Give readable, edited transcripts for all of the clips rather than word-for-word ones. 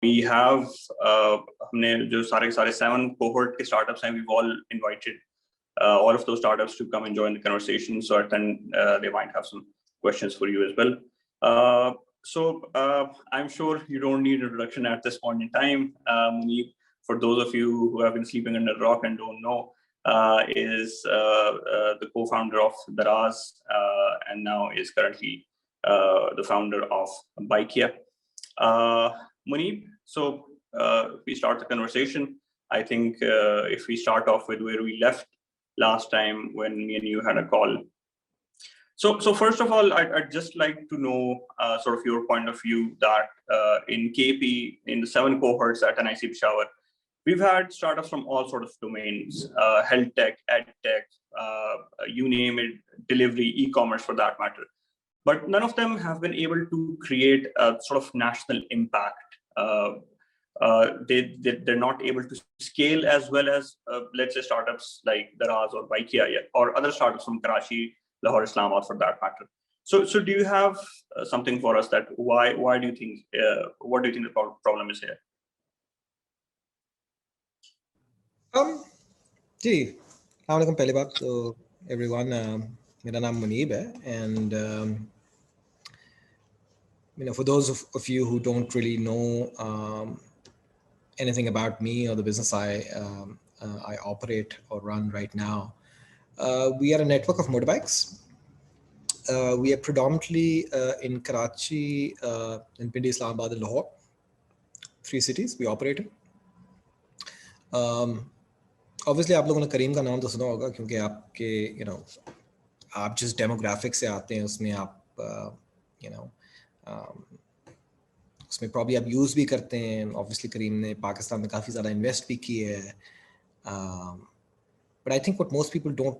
We have हमने जो सारे 7 cohort के startups हैं, we've all invited all of those startups to come and join the conversation. So then they might have some questions for you as well. I'm sure you don't need an introduction at this point in time. Muneeb, for those of you who have been sleeping under a rock and don't know, is the co-founder of Daraz and now is currently the founder of Bikeya. Muneeb, so we start the conversation. I think if we start off with where we left last time when me and you had a call. So first of all, I'd just like to know sort of your point of view that in KP, in the 7 cohorts at NIC Peshawar, we've had startups from all sorts of domains, health tech, ed tech, you name it, delivery, e-commerce for that matter. But none of them have been able to create a sort of national impact. They're not able to scale as well as, let's say, startups like Daraz or Bikeya or other startups from Karachi, Lahore, Islamabad for that matter. So do you have something for us that why do you think, what do you think the problem is here? जी, अस्सलाम पहली बात तो everyone, मेरा नाम मुनीब है and for those of you who don't really know anything about me or the business I operate or run right now, we are a network of motorbikes. We are predominantly in Karachi, in Pindi, Islamabad and Lahore, 3 cities we operate in. Obviously आप लोगों ने करीम का नाम तो सुना होगा क्योंकि आपके आप जिस डेमोग्राफिक से आते हैं उसमें आप उसमें प्रॉब्ली आप यूज़ भी करते हैं. ऑब्वियसली करीम ने पाकिस्तान में काफ़ी ज़्यादा इन्वेस्ट भी किए है. But I think what most people don't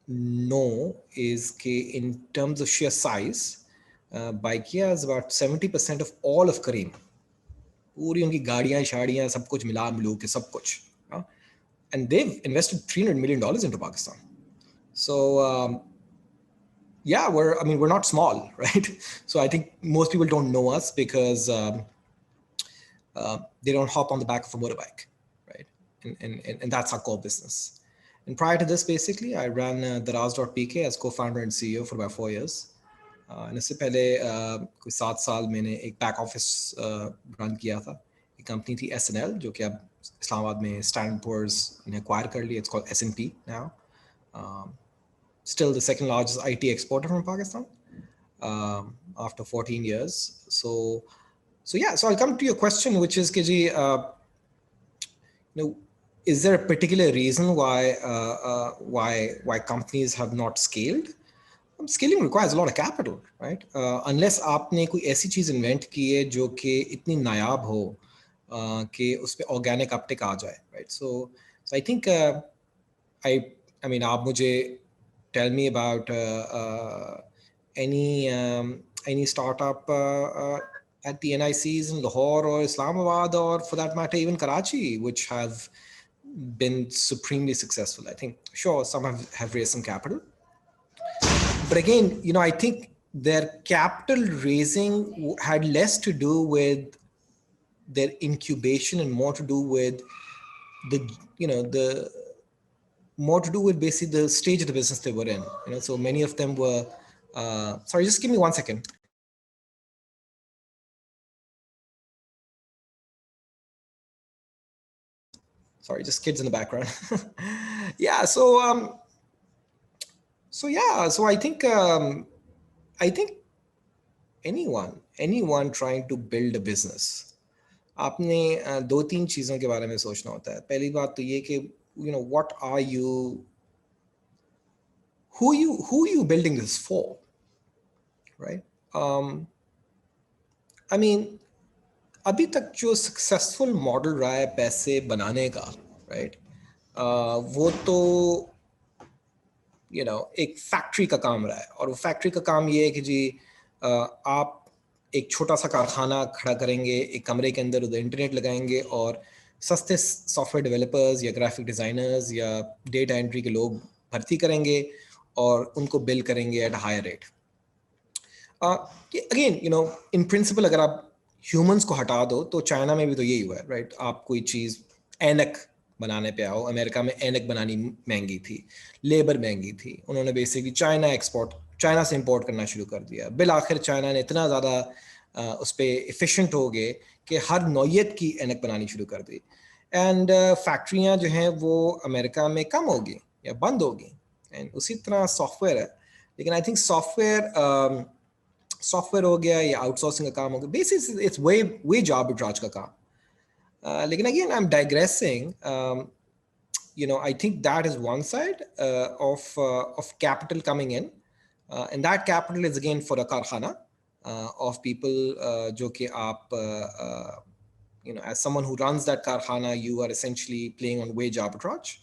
know is in terms of sheer size, Bikeya is about 70% of all of Kareem. पूरी उनकी गाड़ियाँ शाड़ियाँ सब कुछ मिला मिलू के सब कुछ. And they've invested $300 million into Pakistan. So yeah, we're not small, right? So I think most people don't know us because they don't hop on the back of a motorbike, right? And that's our core business. And prior to this, basically, I ran Daraz.pk as co-founder and CEO for about 4 years. And इससे पहले कोई 7 साल मैंने एक back office run किया था. एक company थी SNL जो कि अब इस्लामाबाद में Standard & Poor's ने acquire कर ली. It's called S&P now. Still the second largest IT exporter from Pakistan after 14 years. So yeah, so I'll come to your question, which is, Kiji, is there a particular reason why companies have not scaled? Scaling requires a lot of capital, right? Unless आपने कोई ऐसी चीज invent की है जो कि इतनी नायाब हो कि उस पे organic uptake आ जाए, right? So I think I mean आप मुझे tell me about any startup at the NICs in Lahore or Islamabad or for that matter even Karachi, which have been supremely successful. I think, sure, some have raised some capital. But again, I think their capital raising had less to do with their incubation and more to do with more to do with basically the stage of the business they were in. So many of them were, sorry, just give me 1 second. Sorry, just kids in the background. Yeah, so I think anyone trying to build a business, आपने 2-3 चीजों के बारे में सोचना होता है. पहली बात तो ये कि what are you, who are you building this for, right? I mean, अभी तक जो सक्सेसफुल मॉडल रहा है पैसे बनाने का, राइट, वो तो एक फैक्ट्री का काम रहा है. और वो फैक्ट्री का काम ये है कि जी आप एक छोटा सा कारखाना खड़ा करेंगे, एक कमरे के अंदर उधर इंटरनेट लगाएंगे और सस्ते सॉफ्टवेयर डेवलपर्स या ग्राफिक डिज़ाइनर्स या डेटा एंट्री के लोग भर्ती करेंगे और उनको बिल करेंगे at higher rate. Again in principle अगर आप ह्यूमंस को हटा दो, तो चाइना में भी तो यही हुआ है, राइट? आप कोई चीज़ ऐनक बनाने पे आओ, अमेरिका में ऐनक बनानी महंगी थी, लेबर महंगी थी, उन्होंने बेसिकली चाइना से इंपोर्ट करना शुरू कर दिया। बिल आखिर चाइना ने इतना ज़्यादा उस पर एफिशिएंट हो गए कि हर नौयत की ऐनक बनानी शुरू कर दी। एंड फैक्ट्रियाँ जो हैं वो अमेरिका में कम होगी या बंद होगी। एंड उसी तरह सॉफ्टवेयर है, लेकिन आई थिंक सॉफ्टवेयर हो गया या आउटसोर्सिंग का काम हो गया, बेसिकली इट्स वेज आर्बिट्राज का काम। लेकिन again I am digressing, I think that is one side of capital coming in, and that capital is again for a karkhana of people, जो कि आप as someone who runs that karkhana, you are essentially playing on wage arbitrage.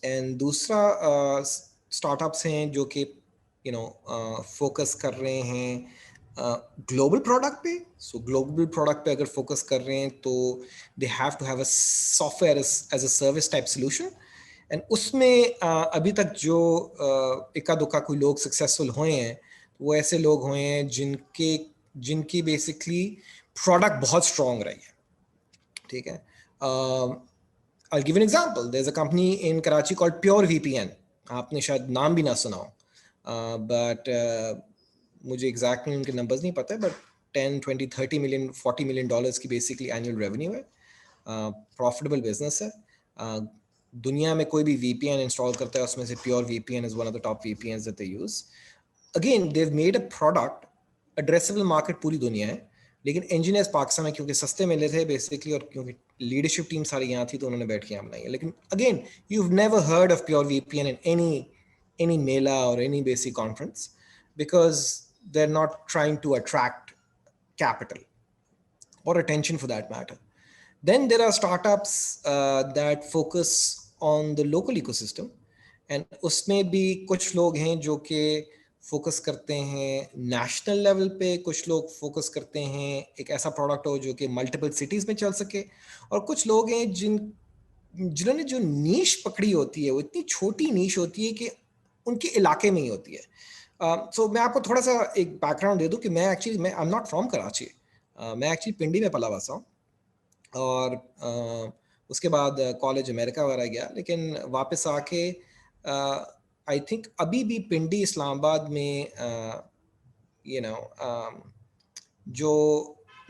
And दूसरा startups हैं जो कि focus कर रहे हैं ग्लोबल प्रोडक्ट पे। सो ग्लोबल प्रोडक्ट पे अगर फोकस कर रहे हैं तो they have to have a software as a service type solution. And उसमें अभी तक जो इक्का दुक्का कोई लोग सक्सेसफुल हुए हैं, वो ऐसे लोग हुए हैं जिनकी बेसिकली प्रोडक्ट बहुत स्ट्रॉन्ग रही है, ठीक है। I'll give an example. There's a company in Karachi called Pure VPN. आपने शायद नाम भी ना सुना हो, but मुझे एग्जैक्टली उनके नंबर्स नहीं पता है, बट 10, 20, 30 मिलियन, 40 मिलियन डॉलर्स की बेसिकली एनुअल रेवेन्यू है, प्रॉफिटेबल बिजनेस है। दुनिया में कोई भी VPN इंस्टॉल करता है, उसमें से pure VPN is one of the top VPNs that they use. Again, they've made a product, addressable market पूरी दुनिया है, लेकिन इंजीनियर्स पाकिस्तान में क्योंकि सस्ते मिले थे बेसिकली, और क्योंकि लीडरशिप टीम सारी यहाँ थी, तो उन्होंने बैठ के यहाँ बनाई है। लेकिन again, you've never heard of pure VPN in any Mela or any basic conference, because they're not trying to attract capital or attention for that matter. Then there are startups that focus on the local ecosystem, and उसमें भी कुछ लोग हैं जो कि focus करते हैं national level पे, कुछ लोग फोकस करते हैं एक ऐसा प्रोडक्ट हो जो कि मल्टीपल सिटीज में चल सके, और कुछ लोग हैं जिन्होंने जो नीश पकड़ी होती है वो इतनी छोटी नीश होती है कि उनके इलाके में ही होती है। सो मैं आपको थोड़ा सा एक बैकग्राउंड दे दूं कि मैं I am not from Karachi, मैं एक्चुअली पिंडी में पला बसा हूँ, और उसके बाद कॉलेज अमेरिका वगैरह गया, लेकिन वापस आके आई थिंक अभी भी पिंडी इस्लामाबाद में जो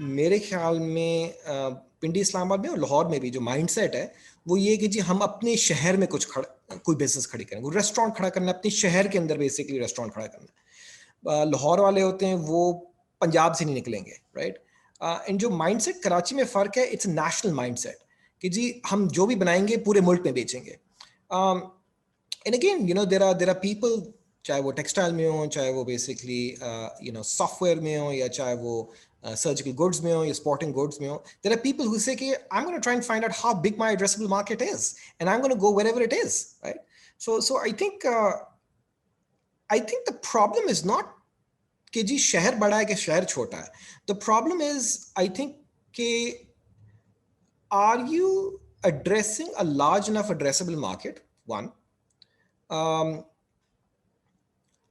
मेरे ख्याल में पिंडी इस्लामाबाद में और लाहौर में भी जो माइंडसेट है वो ये कि जी हम अपने शहर में कोई बिजनेस खड़ी करें, कोई रेस्टोरेंट खड़ा करना, अपने शहर के अंदर बेसिकली रेस्टोरेंट खड़ा करना। लाहौर वाले होते हैं वो पंजाब से नहीं निकलेंगे, राइट। एंड जो माइंडसेट कराची में फ़र्क है, इट्स नेशनल माइंडसेट कि जी हम जो भी बनाएंगे पूरे मुल्क में बेचेंगे। And again there are people, चाहे वो टेक्सटाइल में हो, चाहे वो बेसिकली सॉफ्टवेयर में हो, या चाहे वो surgical goods में हो या sporting goods में हो, there are people who say कि I'm going to try and find out how big my addressable market is, and I'm going to go wherever it is, right? So I think the problem is not कि जी शहर बड़ा है कि शहर छोटा है. The problem is, I think कि are you addressing a large enough addressable market? One,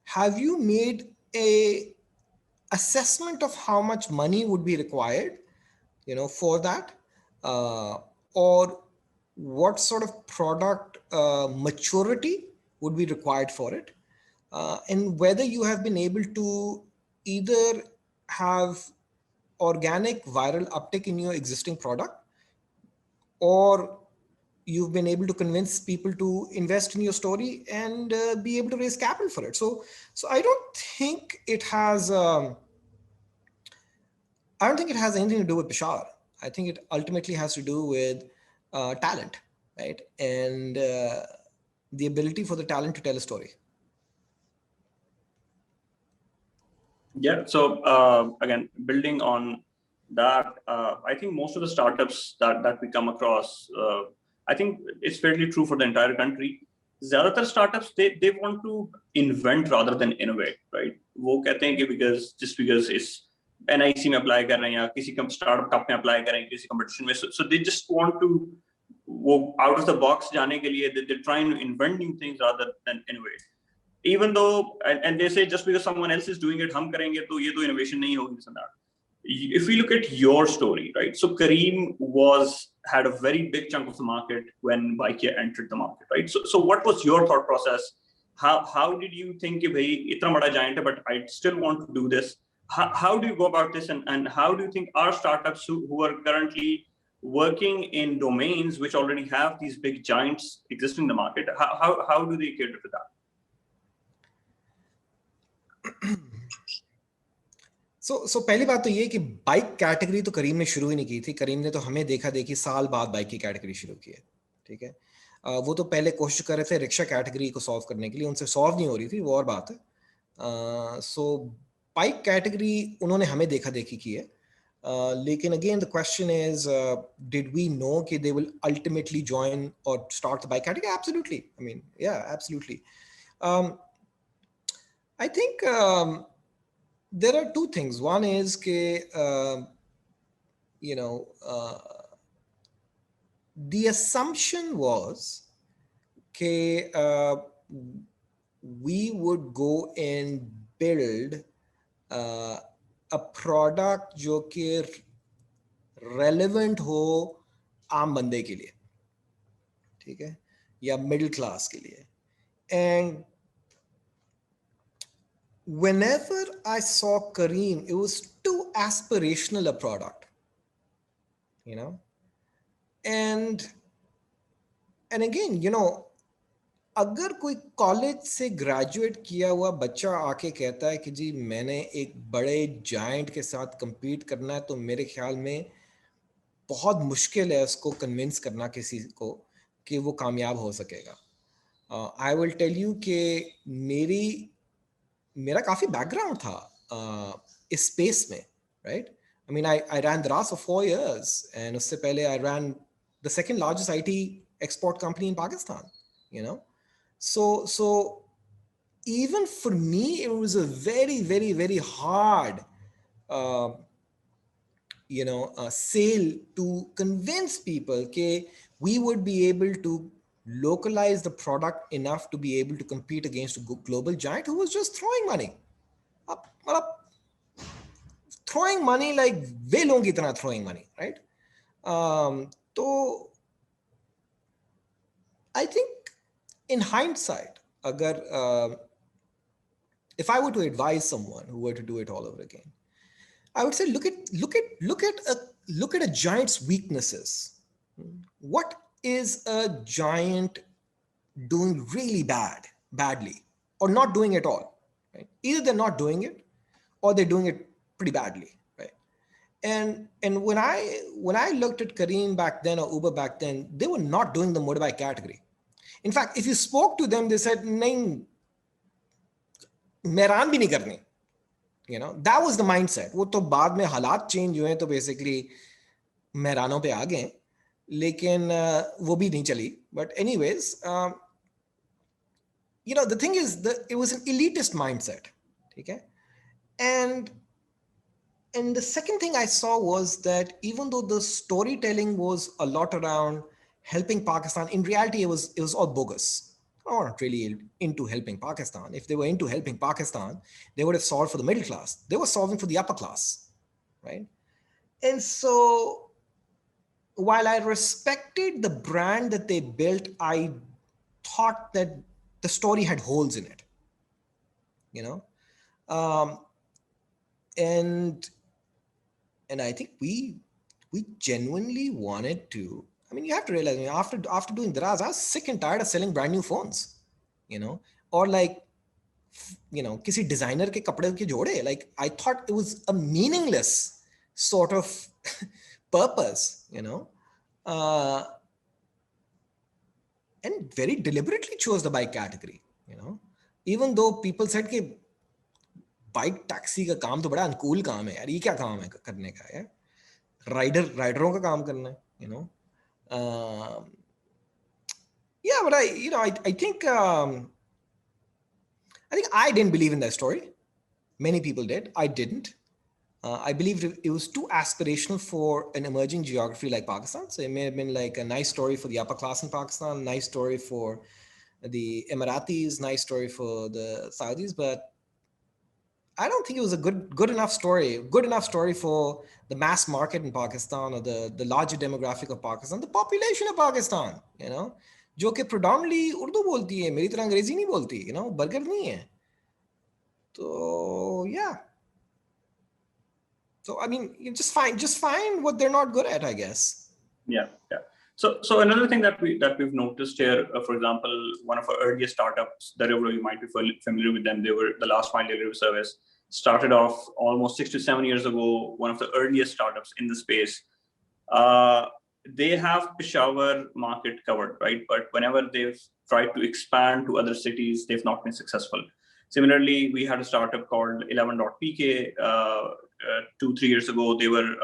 have you made a assessment of how much money would be required, for that, or what sort of product maturity would be required for it, and whether you have been able to either have organic viral uptake in your existing product, or you've been able to convince people to invest in your story and be able to raise capital for it. So I don't think it has anything to do with Bashar. I think it ultimately has to do with talent, right? And the ability for the talent to tell a story. Yeah. So again, building on that, I think most of the startups that we come across, I think it's fairly true for the entire country. ज़्यादातर startups they want to invent rather than innovate, right? वो कहते हैं कि because it's NIC में apply कर रहे हैं या किसी startup cup में apply कर रहे हैं किसी competition में, so they just want to वो out of the box जाने के लिए they're trying to invent new things rather than innovate. even though, and they say just because someone else is doing it, hum karenge to ye to innovation nahi hogi, this and that. If we look at your story, right? So Careem had a very big chunk of the market when Bikeya entered the market, right? So what was your thought process? How did you think, bhai, itna bada giant hai, but I still want to do this? How do you go about this, and how do you think our startups who are currently working in domains which already have these big giants existing in the market, how do they cater to that? So पहली बात तो ये कि bike category तो करीम ने शुरू ही नहीं की थी. करीम ने तो हमें देखा देखी साल बाद बाइक की कैटेगरी शुरू की है. ठीक है. वो तो पहले कोशिश कर रहे थे रिक्शा कैटेगरी को सॉल्व करने के लिए, उनसे सॉल्व नहीं हो रही थी, वो और बात है. सो बाइक कैटेगरी उन्होंने हमें देखा देखी की है. लेकिन again the question is, did we know कि they will ultimately join or start the bike category? Absolutely. I mean, yeah, absolutely. I think there are two things. One is the assumption was we would go and build a product जो कि relevant हो आम बंदे के लिए, ठीक है, या मिडिल क्लास के लिए. And whenever I saw Careem, it was too aspirational a product, and again, अगर कोई कॉलेज से ग्रेजुएट किया हुआ बच्चा आके कहता है कि जी मैंने एक बड़े जायंट के साथ compete करना है, तो मेरे ख्याल में बहुत मुश्किल है उसको कन्विंस करना किसी को कि वो कामयाब हो सकेगा. I will tell you कि मेरा काफी बैकग्राउंड था इस स्पेस में, राइट? आई मीन, आई रैन दराज फॉर 4 years, एंड उससे पहले I ran the second largest IT export company in Pakistan, so even for me it was a very very very hard sale to convince people that we would be able to localize the product enough to be able to compete against a global giant who was just throwing money throwing money like whalon ki tarah throwing money, right? So I think in hindsight, if I were to advise someone who were to do it all over again, I would say look at a giant's weaknesses. What is a giant doing really badly, or not doing it all, right? Either they're not doing it or they're doing it pretty badly, right? And when I looked at Careem back then or Uber back then, they were not doing the motorbike category. In fact, if you spoke to them, they said, nahin, Mehran भी नहीं करनी. That was the mindset. वो तो बाद में हालात change हुए तो बेसिकली मेहरानों पे आ गए, लेकिन वो भी नहीं चली. But anyways, the thing is that it was an elitist mindset, okay? And the second thing I saw was that even though the storytelling was a lot around helping Pakistan, in reality it was all bogus. They weren't really into helping Pakistan. If they were into helping Pakistan, they would have solved for the middle class. They were solving for the upper class, right? And so while I respected the brand that they built, I thought that the story had holes in it, and I think we genuinely wanted to. I mean, you have to realize, after doing Daraz, I was sick and tired of selling brand new phones, or like, किसी designer के कपड़े के जोड़े. Like, I thought it was a meaningless sort of purpose, and very deliberately chose the bike category, even though people said कि bike taxi का काम तो बड़ा अनुकूल काम है यार, ये क्या काम है करने का यार, राइडरों का काम करना है, yeah, but I think I didn't believe in that story. Many people did. I didn't. I believed it was too aspirational for an emerging geography like Pakistan. So it may have been like a nice story for the upper class in Pakistan, nice story for the Emiratis, nice story for the Saudis, but I don't think it was a good enough story for the mass market in Pakistan or the larger demographic of Pakistan, the population of Pakistan, जो कि predominantly Urdu बोलती है, मेरी तरह अंग्रेजी नहीं बोलती, burger नहीं है. So yeah. So I mean, you just find what they're not good at, I guess. Yeah. So another thing that we've noticed here, for example, one of our earliest startups, Deliveroo, you might be familiar with them. They were the last mile delivery service. Started off almost 6 to 7 years ago. One of the earliest startups in the space. They have Peshawar market covered, right? But whenever they've tried to expand to other cities, they've not been successful. Similarly, we had a startup called 11.pk 2-3 years ago. They were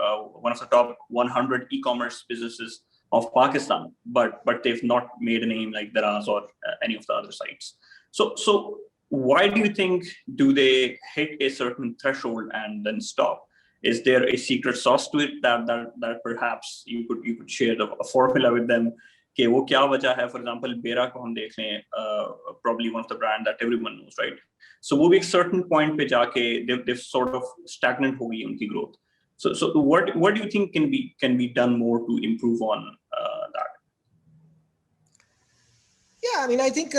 one of the top 100 e-commerce businesses of Pakistan, but they've not made a name like Daraz or any of the other sites. So why do you think do they hit a certain threshold and then stop? Is there a secret sauce to it that perhaps you could share a formula with them? कि वो क्या वजह है? For example, Bera को हम देख लें, probably one of the brand that everyone knows, right? So वो भी एक certain point पे जाके they've sort of stagnant हो गई उनकी growth. So what do you think can be done more to improve on that? Yeah, I mean, I think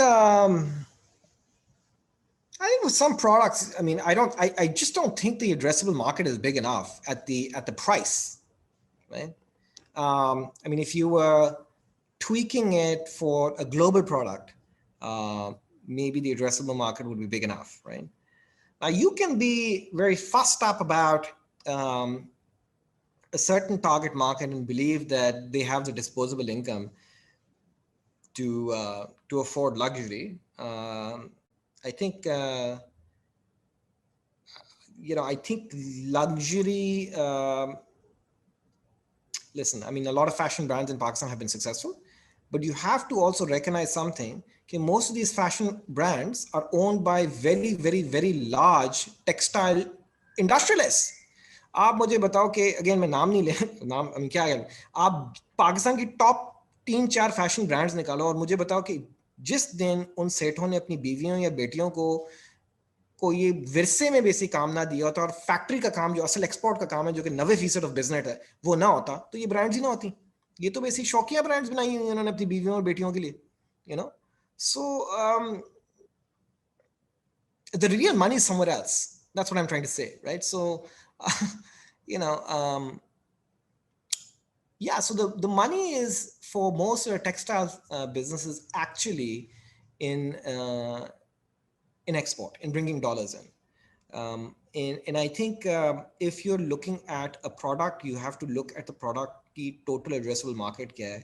with some products, I mean, I just don't think the addressable market is big enough at the price, right? I mean, if you were tweaking it for a global product, maybe the addressable market would be big enough, right? Now you can be very fussed up about a certain target market and believe that they have the disposable income to afford luxury. I think I think luxury. Listen, I mean, a lot of fashion brands in Pakistan have been successful, but you have to also recognize something. Okay, most of these fashion brands are owned by very, very, very large textile industrialists. आप मुझे बताओ कि again मैं नाम नहीं ले नाम I mean, क्या है आप पाकिस्तान की टॉप 3-4 फैशन ब्रांड्स निकालो और मुझे बताओ कि जिस दिन उन सेठों ने अपनी बीवियों या बेटियों को ये विरसे में बेसिक काम ना दिया होता और फैक्ट्री का काम जो असल एक्सपोर्ट का काम है जो कि 90% ऑफ बिजनेस है वो ना होता तो ये ब्रांड्स ही ना होती. ये तो बेसिक शौकिया ब्रांड्स बनाई हुई उन्होंने अपनी बीवियों और बेटियों के लिए, so the real money is somewhere else. That's what I'm trying to say, right? So yeah, so the money is for most of the textile businesses actually in export, in bringing dollars in. And I think if you're looking at a product, you have to look at the product, the total addressable market kya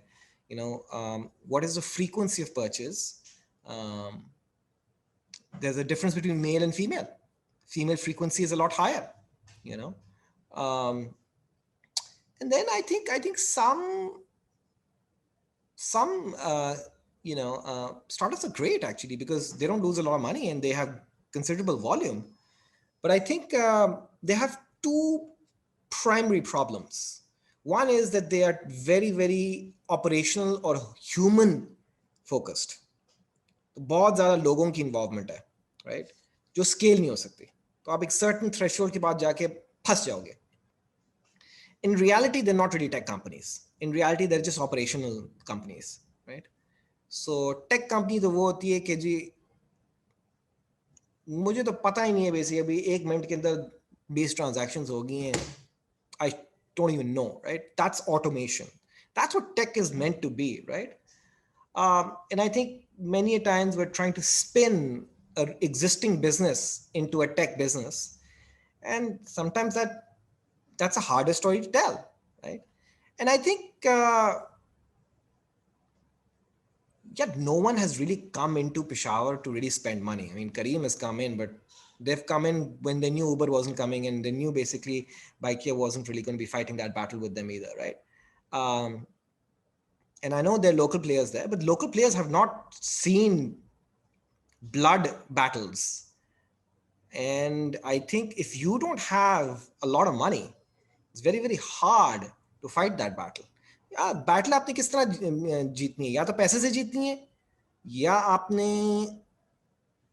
hai, what is the frequency of purchase? There's a difference between male and female. Female frequency is a lot higher, and then I think some startups are great actually because they don't lose a lot of money and they have considerable volume. But I think they have two primary problems. One is that they are very, very operational or human focused. बहुत ज़्यादा लोगों की involvement है, right? जो scale नहीं हो सकती. तो आप एक certain threshold के बाद जाके फंस जाओगे. In reality, they're not really tech companies. In reality, they're just operational companies, right? So tech company तो वो होती है कि जी मुझे तो पता ही नहीं है बेसिकली अभी 1 मिनट के अंदर 20 transactions हो गई हैं. I don't even know, right? That's automation. That's what tech is meant to be, right? And I think many a times we're trying to spin an existing business into a tech business. And sometimes that's a harder story to tell, right? And I think, no one has really come into Peshawar to really spend money. I mean, Careem has come in, but they've come in when they knew Uber wasn't coming and they knew basically Bikeya wasn't really going to be fighting that battle with them either, right? And I know there are local players there, but local players have not seen blood battles. And I think if you don't have a lot of money, it's very, very hard to fight that battle. Yeah, battle आपने किस तरह जीतनी है? या तो पैसे से जीतनी है या आपने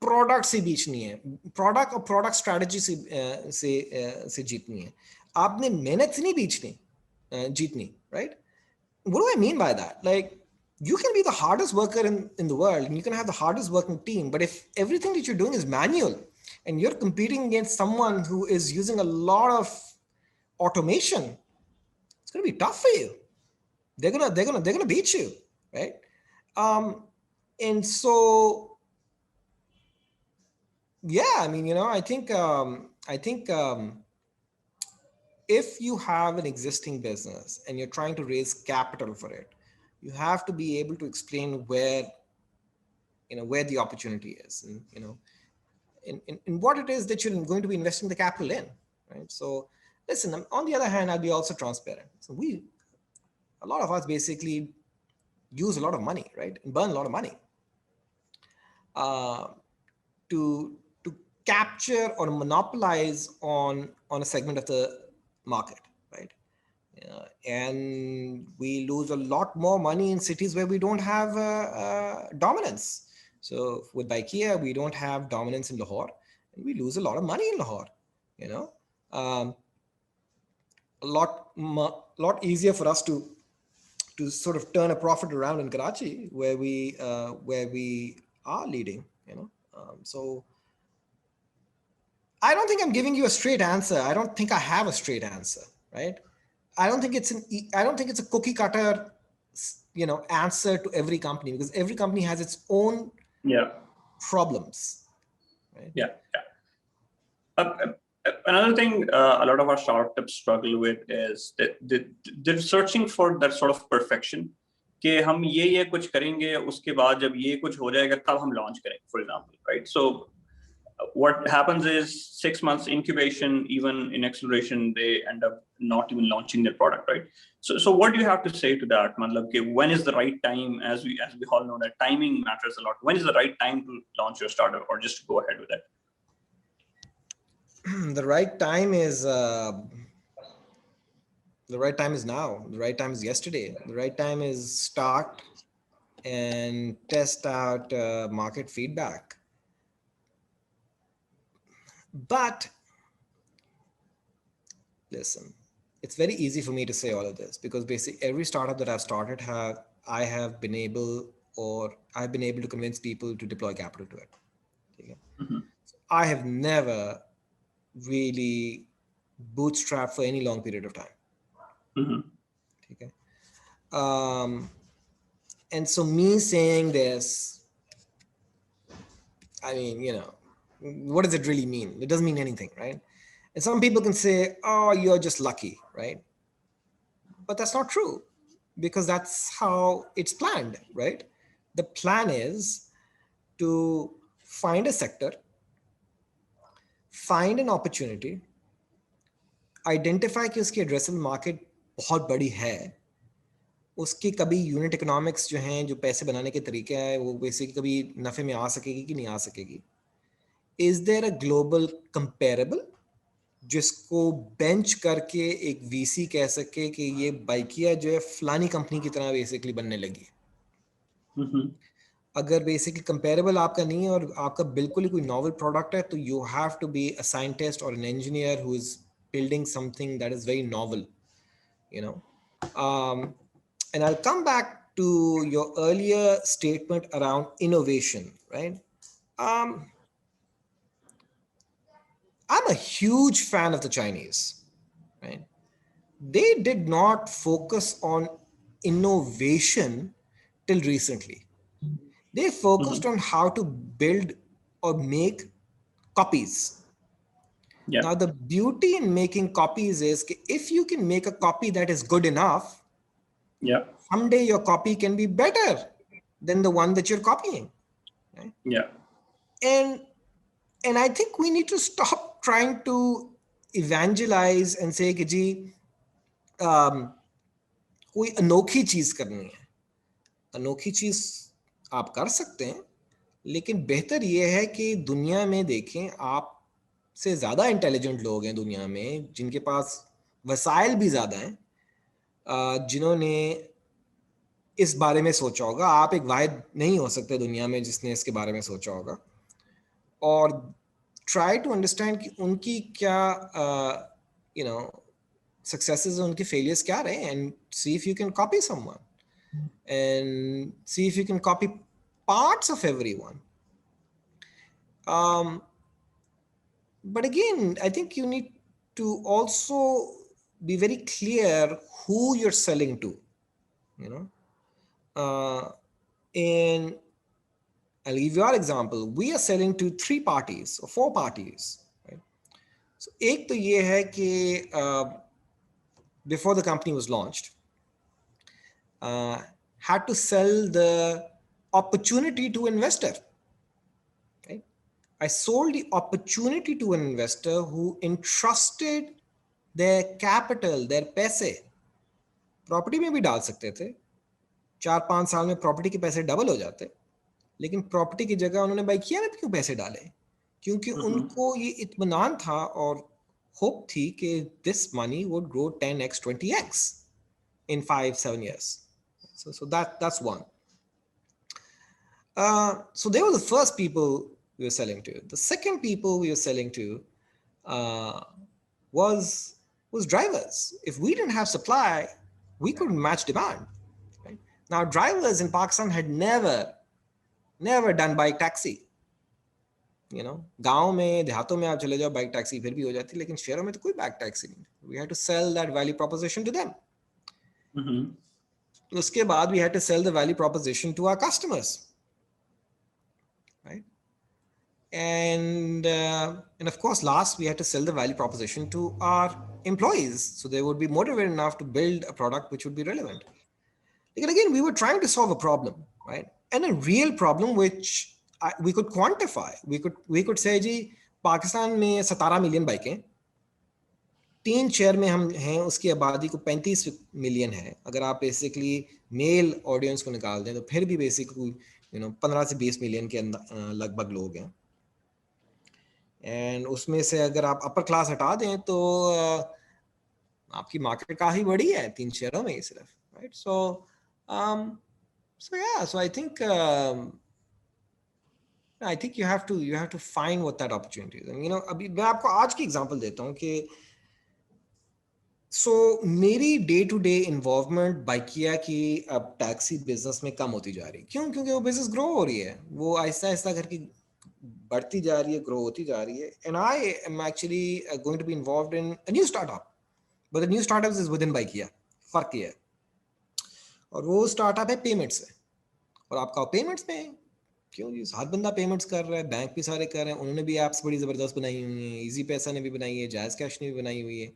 प्रोडक्ट से बेचनी है, प्रोडक्ट और प्रोडक्ट स्ट्रेटजी से जीतनी है, आपने मेहनत से नहीं बेचनी जीतनी, right? What do I mean by that? Like, you can be the hardest worker in the world and you can have the hardest working team, but if everything that you're doing is manual and you're competing against someone who is using a lot of automation, it's going to be tough for you. They're gonna beat you, right? And so yeah, I mean, I think if you have an existing business and you're trying to raise capital for it, you have to be able to explain where the opportunity is, and in what it is that you're going to be investing the capital in, right? So listen, on the other hand, I'll be also transparent. So a lot of us basically use a lot of money, right, and burn a lot of money to capture or monopolize on a segment of the market, right? And we lose a lot more money in cities where we don't have dominance. So with Baikia, we don't have dominance in Lahore, and we lose a lot of money in Lahore. A lot easier for us to sort of turn a profit around in Karachi, where we are leading. So I don't think I'm giving you a straight answer. I don't think I have a straight answer, right? I don't think it's a cookie cutter, answer to every company, because every company has its own problems, right? Yeah. Another thing a lot of our startups struggle with is that they're searching for that sort of perfection. कि हम ये कुछ करेंगे, उसके बाद जब ये कुछ हो जाएगा तब हम launch करेंगे, for example, right? So what happens is 6 months incubation, even in acceleration, they end up not even launching their product, right? So what do you have to say to that? Matlab, when is the right time? As we all know, that timing matters a lot. When is the right time to launch your startup, or just to go ahead with it? The right time is now. The right time is yesterday. The right time is start and test out market feedback. But listen, it's very easy for me to say all of this because basically every startup that I've started I've been able to convince people to deploy capital to it. Okay? Mm-hmm. I have never really bootstrapped for any long period of time. Mm-hmm. Okay. And so me saying this, I mean, what does it really mean? It doesn't mean anything, right? And some people can say, oh, you're just lucky, right? But that's not true, because that's how it's planned, right? The plan is to find a sector, find an opportunity, identify कि उसकी addressable market बहुत बड़ी है, उसकी कभी unit economics जो हैं, जो पैसे बनाने के तरीके हैं, वो बेसिकली कभी नफे में आ सकेगी कि नहीं आ सकेगी. Is there a global comparable जिसको बेंच करके एक वीसी कह सके कि ये बाइकिया जो है फलानी कंपनी की तरह बेसिकली बनने लगी. अगर बेसिकली कंपेरेबल आपका नहीं है और आपका बिल्कुल ही कोई नॉवल प्रोडक्ट है, तो you have to be a scientist or an engineer who is building something that is very novel, and I'll come back to your earlier statement around innovation, right? I'm a huge fan of the Chinese, right? They did not focus on innovation till recently. They focused on how to build or make copies. Yeah. Now, the beauty in making copies is if you can make a copy that is good enough, yeah, someday your copy can be better than the one that you're copying. Right? Yeah. And I think we need to stop trying to evangelize and say कि जी कोई अनोखी चीज करनी है. अनोखी चीज आप कर सकते हैं, लेकिन बेहतर ये है कि दुनिया में देखें, आप से ज्यादा इंटेलिजेंट लोग हैं दुनिया में, जिनके पास वसाइल भी ज्यादा हैं, जिन्होंने इस बारे में सोचा होगा, आप एक वाहिद नहीं हो सकते दुनिया में जिसने इसके बारे में सोचा होगा, और ट्राई टू अंडरस्टैंड कि उनकी क्या यू नो सक्सेसेस, उनके फेलियर्स क्या रहे, and see if you can copy someone, and see if you can copy parts of everyone. But again, I think you need to also be very clear who you're selling to, you know. And I'll give you our example. We are selling to 3 parties or 4 parties, right? So एक तो ये है कि before the company was launched, had to sell the opportunity to investor. Right? I sold the opportunity to an investor who entrusted their capital, their पैसे property में भी डाल सकते थे, 4-5 साल में प्रॉपर्टी के पैसे डबल हो जाते, लेकिन प्रॉपर्टी की जगह उन्होंने बाइकिया में क्यों पैसे डाले? क्योंकि उनको ये इत्मीनान था और होप थी कि this money would grow 10x 20x in 5-7 years. So that's one. So they were the first people we were selling to. The second people we were selling to was drivers. If we didn't have supply, we couldn't match demand. Right? Now, drivers in Pakistan had never done bike taxi. You know, गांव में देहातों में आप चले जाओ bike taxi फिर भी हो जाती, लेकिन शहरों में तो कोई बाइक टैक्सी नहीं. We had to sell that value proposition to them. उसके बाद we had to sell the value proposition to our customers. Right? And of course, last we had to sell the value proposition to our employees, so they would be motivated enough to build a product which would be relevant. Again, we were trying to solve a problem, right? And a real problem which we could quantify. We could say, जी पाकिस्तान में 17 million बाइकें, 3 शहर में हम हैं, उसकी आबादी को 35 million है. अगर आप बेसिकली मेल ऑडियंस को निकाल दें तो फिर भी बेसिकली 15 से 20 मिलियन के लगभग लोग हैं. एंड उसमें से अगर आप अपर क्लास हटा दें तो आपकी मार्केट काफी बड़ी है 3 शहरों में ही सिर्फ, right? So I think you have to find what that opportunity is. And अभी मैं आपको आज की एग्जांपल देता हूँ कि मेरी day to day involvement Bykea की अब टैक्सी बिजनेस में कम होती जा रही है. क्यों? क्योंकि वो बिजनेस ग्रो हो रही है, वो आहिस्ता आहिस्ता करके बढ़ती जा रही है, ग्रो होती जा रही है. And I am actually going to be involved in a new startup, but the new startup is within Bykea. फर्क ये है, और वो स्टार्टअप है पेमेंट्स से. और आपका पेमेंट्स में क्यों जी, 7 बंदा पेमेंट्स कर रहा है, बैंक भी सारे कर रहे हैं, उन्होंने भी ऐप्स बड़ी जबरदस्त बनाई हुई हैं, इजी पैसा ने भी बनाई है, जायज कैश ने भी बनाई हुई है.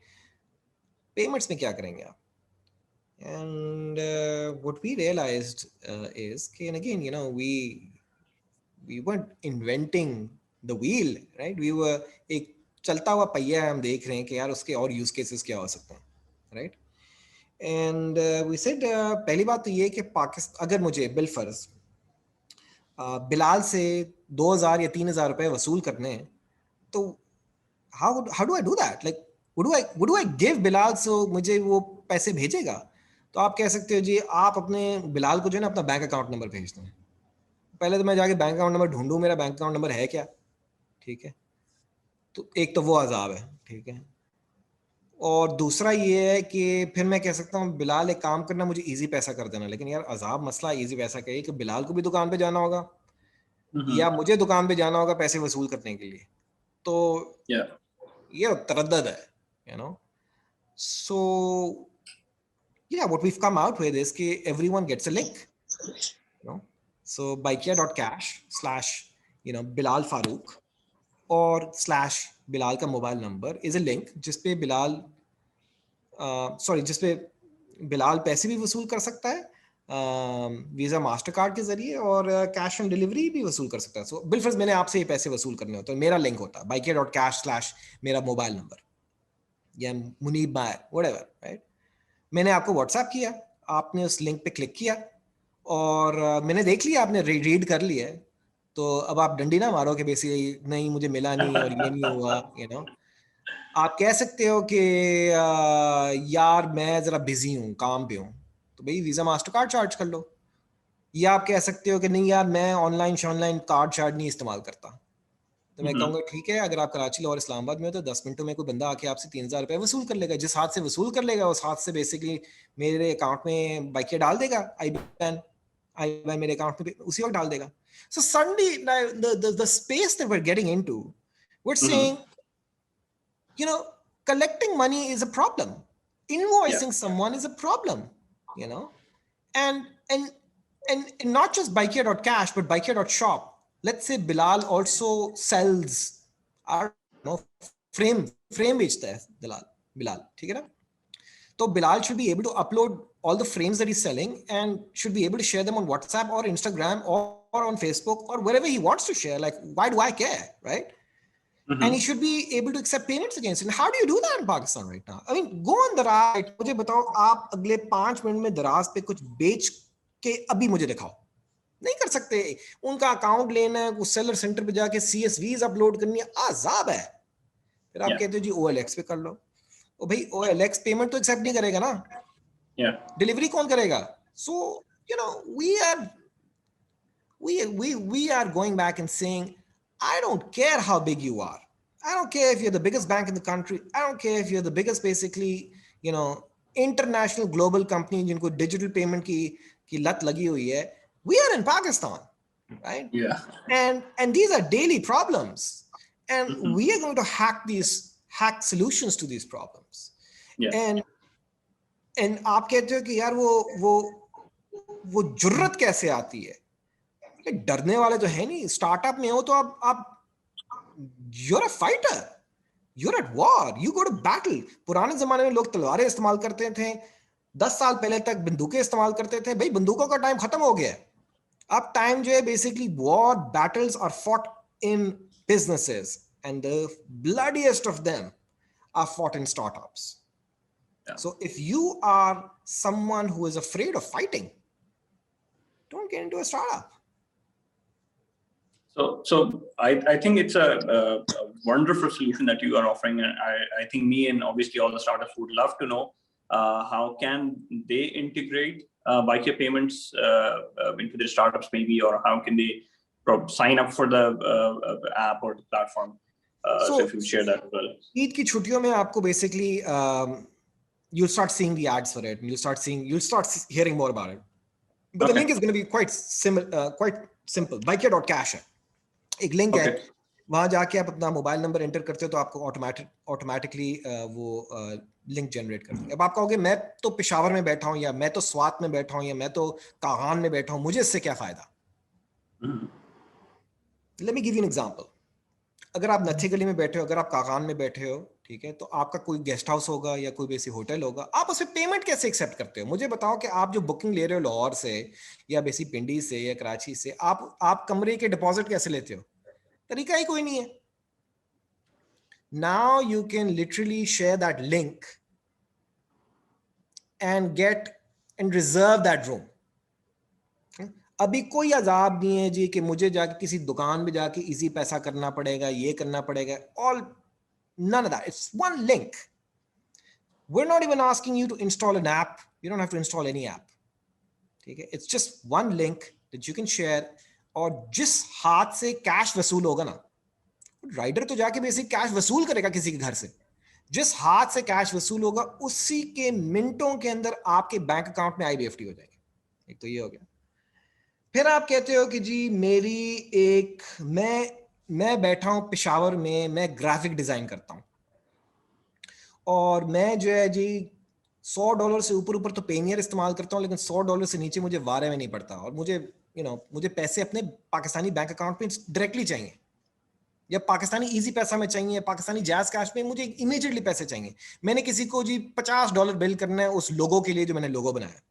पेमेंट्स में क्या करेंगे आप? And what we realized is, and again, we weren't inventing the wheel, right? We were एक चलता हुआ पहिया है, हम देख रहे हैं कि यार उसके और यूज केसेस क्या हो सकते हैं, राइट? एंड वी सेड पहली बात तो ये कि पाकिस्तान, अगर मुझे बिलफर्ज बिलाल से 2,000 या 3,000 रुपए वसूल करने हैं, तो how do I do that? Like, would I give Bilal so मुझे वो पैसे भेजेगा? तो आप कह सकते हो जी, आप अपने बिलाल को जो है ना अपना बैंक अकाउंट नंबर भेज दें. पहले तो मैं जाके बैंक अकाउंट नंबर ढूंढूं, मेरा बैंक अकाउंट नंबर है क्या, ठीक है? तो एक तो वो अजाब है, ठीक है. और दूसरा ये है कि फिर मैं कह सकता हूँ बिलाल एक काम करना, मुझे इजी पैसा कर देना. लेकिन यार अजाब मसला इजी पैसा का है कि बिलाल को भी दुकान पे जाना होगा या मुझे दुकान पे जाना होगा पैसे वसूल करने के लिए. तो ये तरद्दद है, So yeah, what we've come out with is कि everyone gets a link, So baikia.cash/ Bilal Farooq और / बिलाल का mobile number is a link जिसपे बिलाल पैसे भी वसूल कर सकता है वीजा मास्टर कार्ड के जरिए, और कैश ऑन डिलीवरी भी वसूल कर सकता है. सो बिलफर्ज मैंने आपसे ये पैसे वसूल करने होते हैं, मेरा लिंक होता है baikia.cash/ मेरा मोबाइल नंबर या मुनीब बाय व्हाटएवर, राइट? मैंने आपको व्हाट्सएप किया, आपने उस लिंक पे क्लिक किया और मैंने देख लिया, आपने रीड कर लिया, तो अब आप डंडी ना मारो कि बेसिकली नहीं मुझे मिला नहीं और ये नहीं हुआ. आप कह सकते हो कि यार मैं जरा बिजी हूँ, काम पे हूँ, तो भाई वीजा मास्टर कार्ड चार्ज कर लो, या आप कह सकते हो कि नहीं यार मैं ऑनलाइन कार्ड शार्ड नहीं इस्तेमाल करता, तो मैं कहूँगा ठीक है, अगर आप कराची लाहौर इस्लामाबाद में हो तो 10 मिनटों में कोई बंदा आके आपसे 3,000 रुपये वसूल कर लेगा। जिस हाथ से वसूल कर लेगा उस हाथ से बेसिकली मेरे अकाउंट में बाइकिया डाल देगा, आई मेरे अकाउंट में उसी वक्त डाल देगा। So suddenly the space that we're getting into, we're saying, you know, collecting money is a problem, invoicing someone is a problem, you know, and not just Bikia.cash but Bikia.shop. Let's say Bilal also sells, I don't know, frame बेचता है Bilal, ठीक है ना? तो Bilal should be able to upload all the frames that he's selling and should be able to share them on WhatsApp or Instagram or on Facebook or wherever he wants to share. Like, why do I care, right? And he should be able to accept payments against it. And how do you do that in Pakistan right now? I mean, go on Daraz. मुझे बताओ आप अगले 5 minute में Daraz पे कुछ बेच के अभी मुझे दिखाओ, नहीं कर सकते। उनका अकाउंट लेना है, उस सेलर सेंटर पे जाके CSVs अपलोड करनी है, आजाब है। फिर आप कहते हो जी OLX पे कर लो। ओ भाई OLX पेमेंट तो एक्सेप्ट नहीं करेगा ना, डिलीवरी कौन करेगा? So you know, we are going back and saying, I don't care how big you are, I don't care if you're the biggest bank in the country, I don't care if you're the biggest basically, you know, international global company जिनको digital payment की लत लगी हुई है, we are in Pakistan, right? And these are daily problems, and we are going to hack solutions to these problems. And आप कहते हो कि यार वो जुर्रत कैसे आती है? डरने वाले तो है नहीं। स्टार्टअप में हो तो आप you're a fighter, you're at war, you go to battle. पुराने जमाने में लोग तलवारें इस्तेमाल करते थे, 10 साल पहले तक बंदूकें इस्तेमाल करते थे। भाई बंदूकों का टाइम खत्म हो गया है। अब टाइम जो है basically war battles are fought in businesses and the bloodiest of them are fought in startups. So if you are someone who is afraid of fighting, don't get into a startup. So I think it's a wonderful solution that you are offering, and I think me and obviously all the startups would love to know how can they integrate Bikia payments into their startups maybe, or how can they sign up for the app or the platform. So if you share that as well. Eid की छुट्टियों में आपको basically you'll start seeing the ads for it, and you'll start hearing more about it. But the link is going to be quite simple. Bikia.cash है, एक link है, वहां जाके आप अपना मोबाइल नंबर एंटर करते हो तो आपको ऑटोमेटिकली वो लिंक जनरेट कर देंगे। अब आप कहोगे मैं तो पेशावर में बैठा हूं, या मैं तो स्वात में बैठा हूं, या मैं तो कागान में बैठा हूं, मुझे इससे क्या फायदा? Let me give you an example. अगर आप नथी गली में बैठे हो, अगर आप कागान में बैठे हो, ठीक है, तो आपका कोई गेस्ट हाउस होगा या कोई बेसिक होटल होगा, आप उसमें पेमेंट कैसे एक्सेप्ट करते हो? मुझे बताओ कि आप जो बुकिंग ले रहे हो लाहौर से या बेसिक पिंडी से या कराची से, आप कमरे के डिपॉजिट कैसे लेते हो? तरीका ही कोई नहीं है। Now you can literally share that link and reserve that room. अभी कोई अजाब नहीं है जी कि मुझे जाके किसी दुकान में जाके इजी पैसा करना पड़ेगा, ये करना पड़ेगा। None of that. It's one link. We're not even asking you to install an app. You don't have to install any app. Okay? It's just one link that you can share. और जिस हाथ से cash वसूल होगा ना, rider तो जाके basic cash वसूल करेगा किसी के घर से, जिस हाथ से कैश वसूल होगा उसी के मिनटों के अंदर आपके बैंक अकाउंट में IBFT हो जाएगी। एक तो ये हो गया। फिर आप कहते हो कि जी मैं बैठा हूं पेशावर में, मैं ग्राफिक डिजाइन करता हूं, और मैं जो है जी $100 से ऊपर तो पेनियर इस्तेमाल करता हूं, लेकिन $100 से नीचे मुझे वारे में नहीं पड़ता, और मुझे पैसे अपने पाकिस्तानी बैंक अकाउंट पे डायरेक्टली चाहिए, या पाकिस्तानी इजी पैसा में चाहिए, पाकिस्तानी जैज कैश में मुझे इमीडिएटली पैसे चाहिए। मैंने किसी को जी $50 बिल करना है उस लोगो के लिए जो मैंने लोगो बनाया।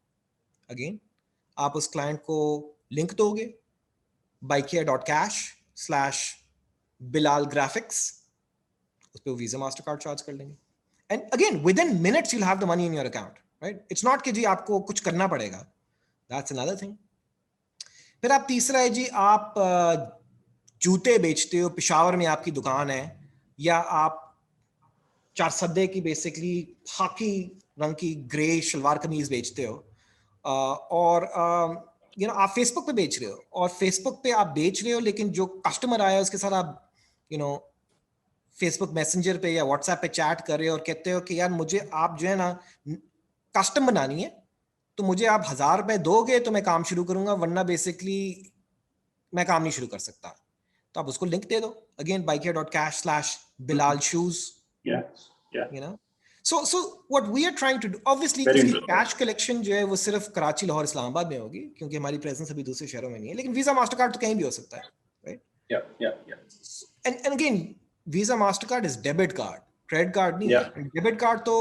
अगेन आप उस क्लाइंट को लिंक दोगे, bikia.cash/Bilal Graphics, उस पे वीजा मास्टर कार्ड चार्ज कर लेंगे, and again with in minutes you'll have the money in your account, right? It's not कि जी आपको कुछ करना पड़ेगा। That's another thing. फिर आप तीसरा है जी, आप जूते बेचते हो, पेशावर में आपकी दुकान है, या आप 4 सद्दे की बेसिकली खाकी रंग की ग्रे शलवार कमीज बेचते हो, और आप फेसबुक पे बेच रहे हो और फेसबुक पे आप बेच रहे हो, लेकिन जो कस्टमर आया उसके साथ आप फेसबुक मैसेंजर पे या व्हाट्सएप पे चैट कर रहे हो और कहते हो कि यार मुझे आप जो है ना कस्टम बनानी है, तो मुझे आप 1,000 रुपए दोगे तो मैं काम शुरू करूंगा, वरना बेसिकली मैं काम नहीं शुरू कर सकता। तो आप उसको लिंक दे दो, again bikea.cash/Bilal shoes, yeah. So what we are trying to do, obviously Very इसकी interesting. कैश कलेक्शन जो है वो सिर्फ कराची, लाहौर, इस्लामाबाद में होगी, क्योंकि हमारी प्रेजेंस अभी दूसरे शहरों में नहीं है, लेकिन वीजा मास्टर कार्ड तो कहीं भी हो सकता है, right? Yeah. And again, visa master card is debit card, credit card नहीं Yeah. है। डेबिट कार्ड तो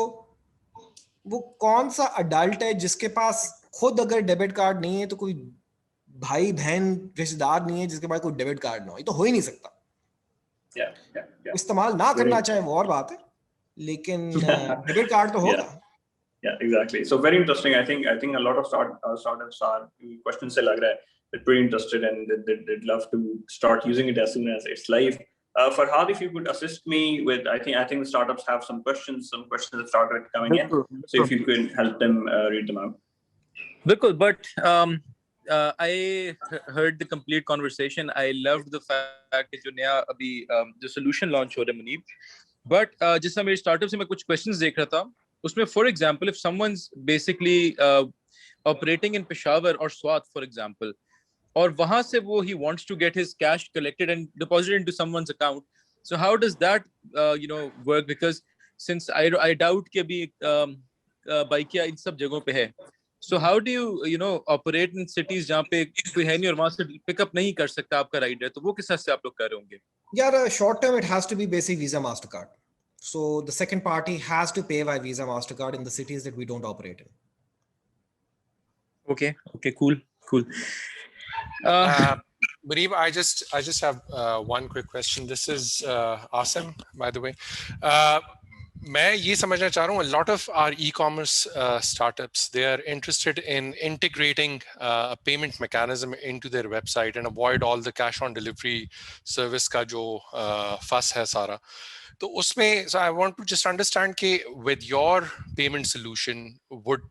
वो कौन सा अडल्ट है जिसके पास खुद अगर डेबिट कार्ड नहीं है, तो कोई भाई बहन रिश्तेदार नहीं है जिसके पास कोई डेबिट कार्ड ना हो, ये तो हो ही नहीं सकता। Yeah. इस्तेमाल ना करना चाहे वो और बात है, लेकिन डेबिट कार्ड तो होगा। Yeah, exactly. So very interesting. I think a lot of startups are questions se lag raha hai. They're pretty interested and they'd love to start using it as soon as it's live. Farhad, if you could assist me with, I think the startups have some questions have started coming in. So if you could help them read them out. Bilkul, but I heard the complete conversation. I loved the fact that जो नया अभी जो solution launch हो रहा है Munib, but जिस तरह मेरी startup से मैं कुछ questions देख रहा था, उसमें for example if someone's basically operating in Peshawar or Swat for example, और वहां से वो he wants to get his cash collected and deposited into someone's account, so how does that work? Because since I doubt कि अभी बाइकिया इन सब जगहों पे है, so how do you operate in cities जहाँ पे कोई है नहीं और वहां से पिकअप नहीं कर सकता आपका राइडर, तो वो किस तरह से आप लोग कर रहे होंगे? यार short term it has to be basic Visa Mastercard. So the second party has to pay by Visa Mastercard in the cities that we don't operate in. Okay, cool. Muneeb, I just have one quick question. This is Asim, by the way. मैं ये समझना चाह रहा हूँ, a lot of our e-commerce startups, they are interested in integrating a payment mechanism into their website and avoid all the cash on delivery service का जो fuss है सारा. तो उसमें, so I want to just understand कि with your payment solution, would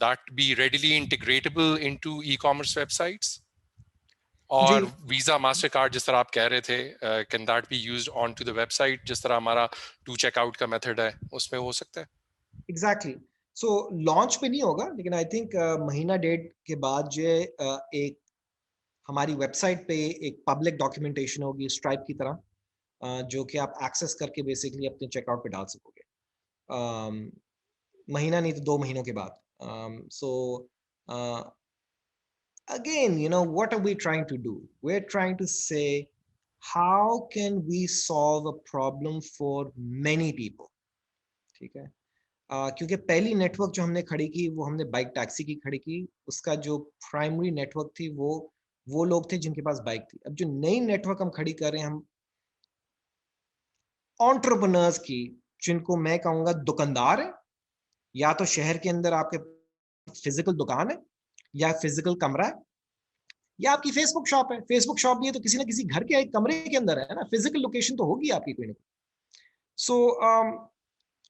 that be readily integratable into e-commerce websites? और Visa Mastercard जिस तरह आप कह रहे थे, can that be used on to the website, जिस तरह हमारा टू चेकआउट का मेथड है उसमें हो सकता है? एग्जैक्टली। सो लॉन्च पे नहीं होगा, लेकिन आई थिंक महीना डेढ़ के बाद जो एक हमारी वेबसाइट पे एक पब्लिक डॉक्यूमेंटेशन होगी स्ट्राइप की तरह, जो कि आप एक्सेस करके बेसिकली अपने चेकआउट पे डाल सकोगे, महीना नहीं तो 2 महीनों के बाद। Again, what are we trying to do? We're trying to say, how can we solve a problem for many people? ठीक है, क्योंकि पहली नेटवर्क जो हमने खड़ी की वो हमने बाइक टैक्सी की खड़ी की, उसका जो प्राइमरी नेटवर्क थी वो लोग थे जिनके पास बाइक थी। अब जो नई नेटवर्क हम खड़ी कर रहे हैं, हम एंटरप्रेन्योर्स की, जिनको मैं कहूँगा दुकानदार है, या तो शहर के अंदर आपके फिजिकल दुकान है या फिजिकल कमरा है, या आपकी फेसबुक शॉप है। फेसबुक शॉप भी है तो किसी ना किसी घर के एक कमरे के अंदर है ना, फिजिकल लोकेशन तो होगी आपकी कोई ना कोई। So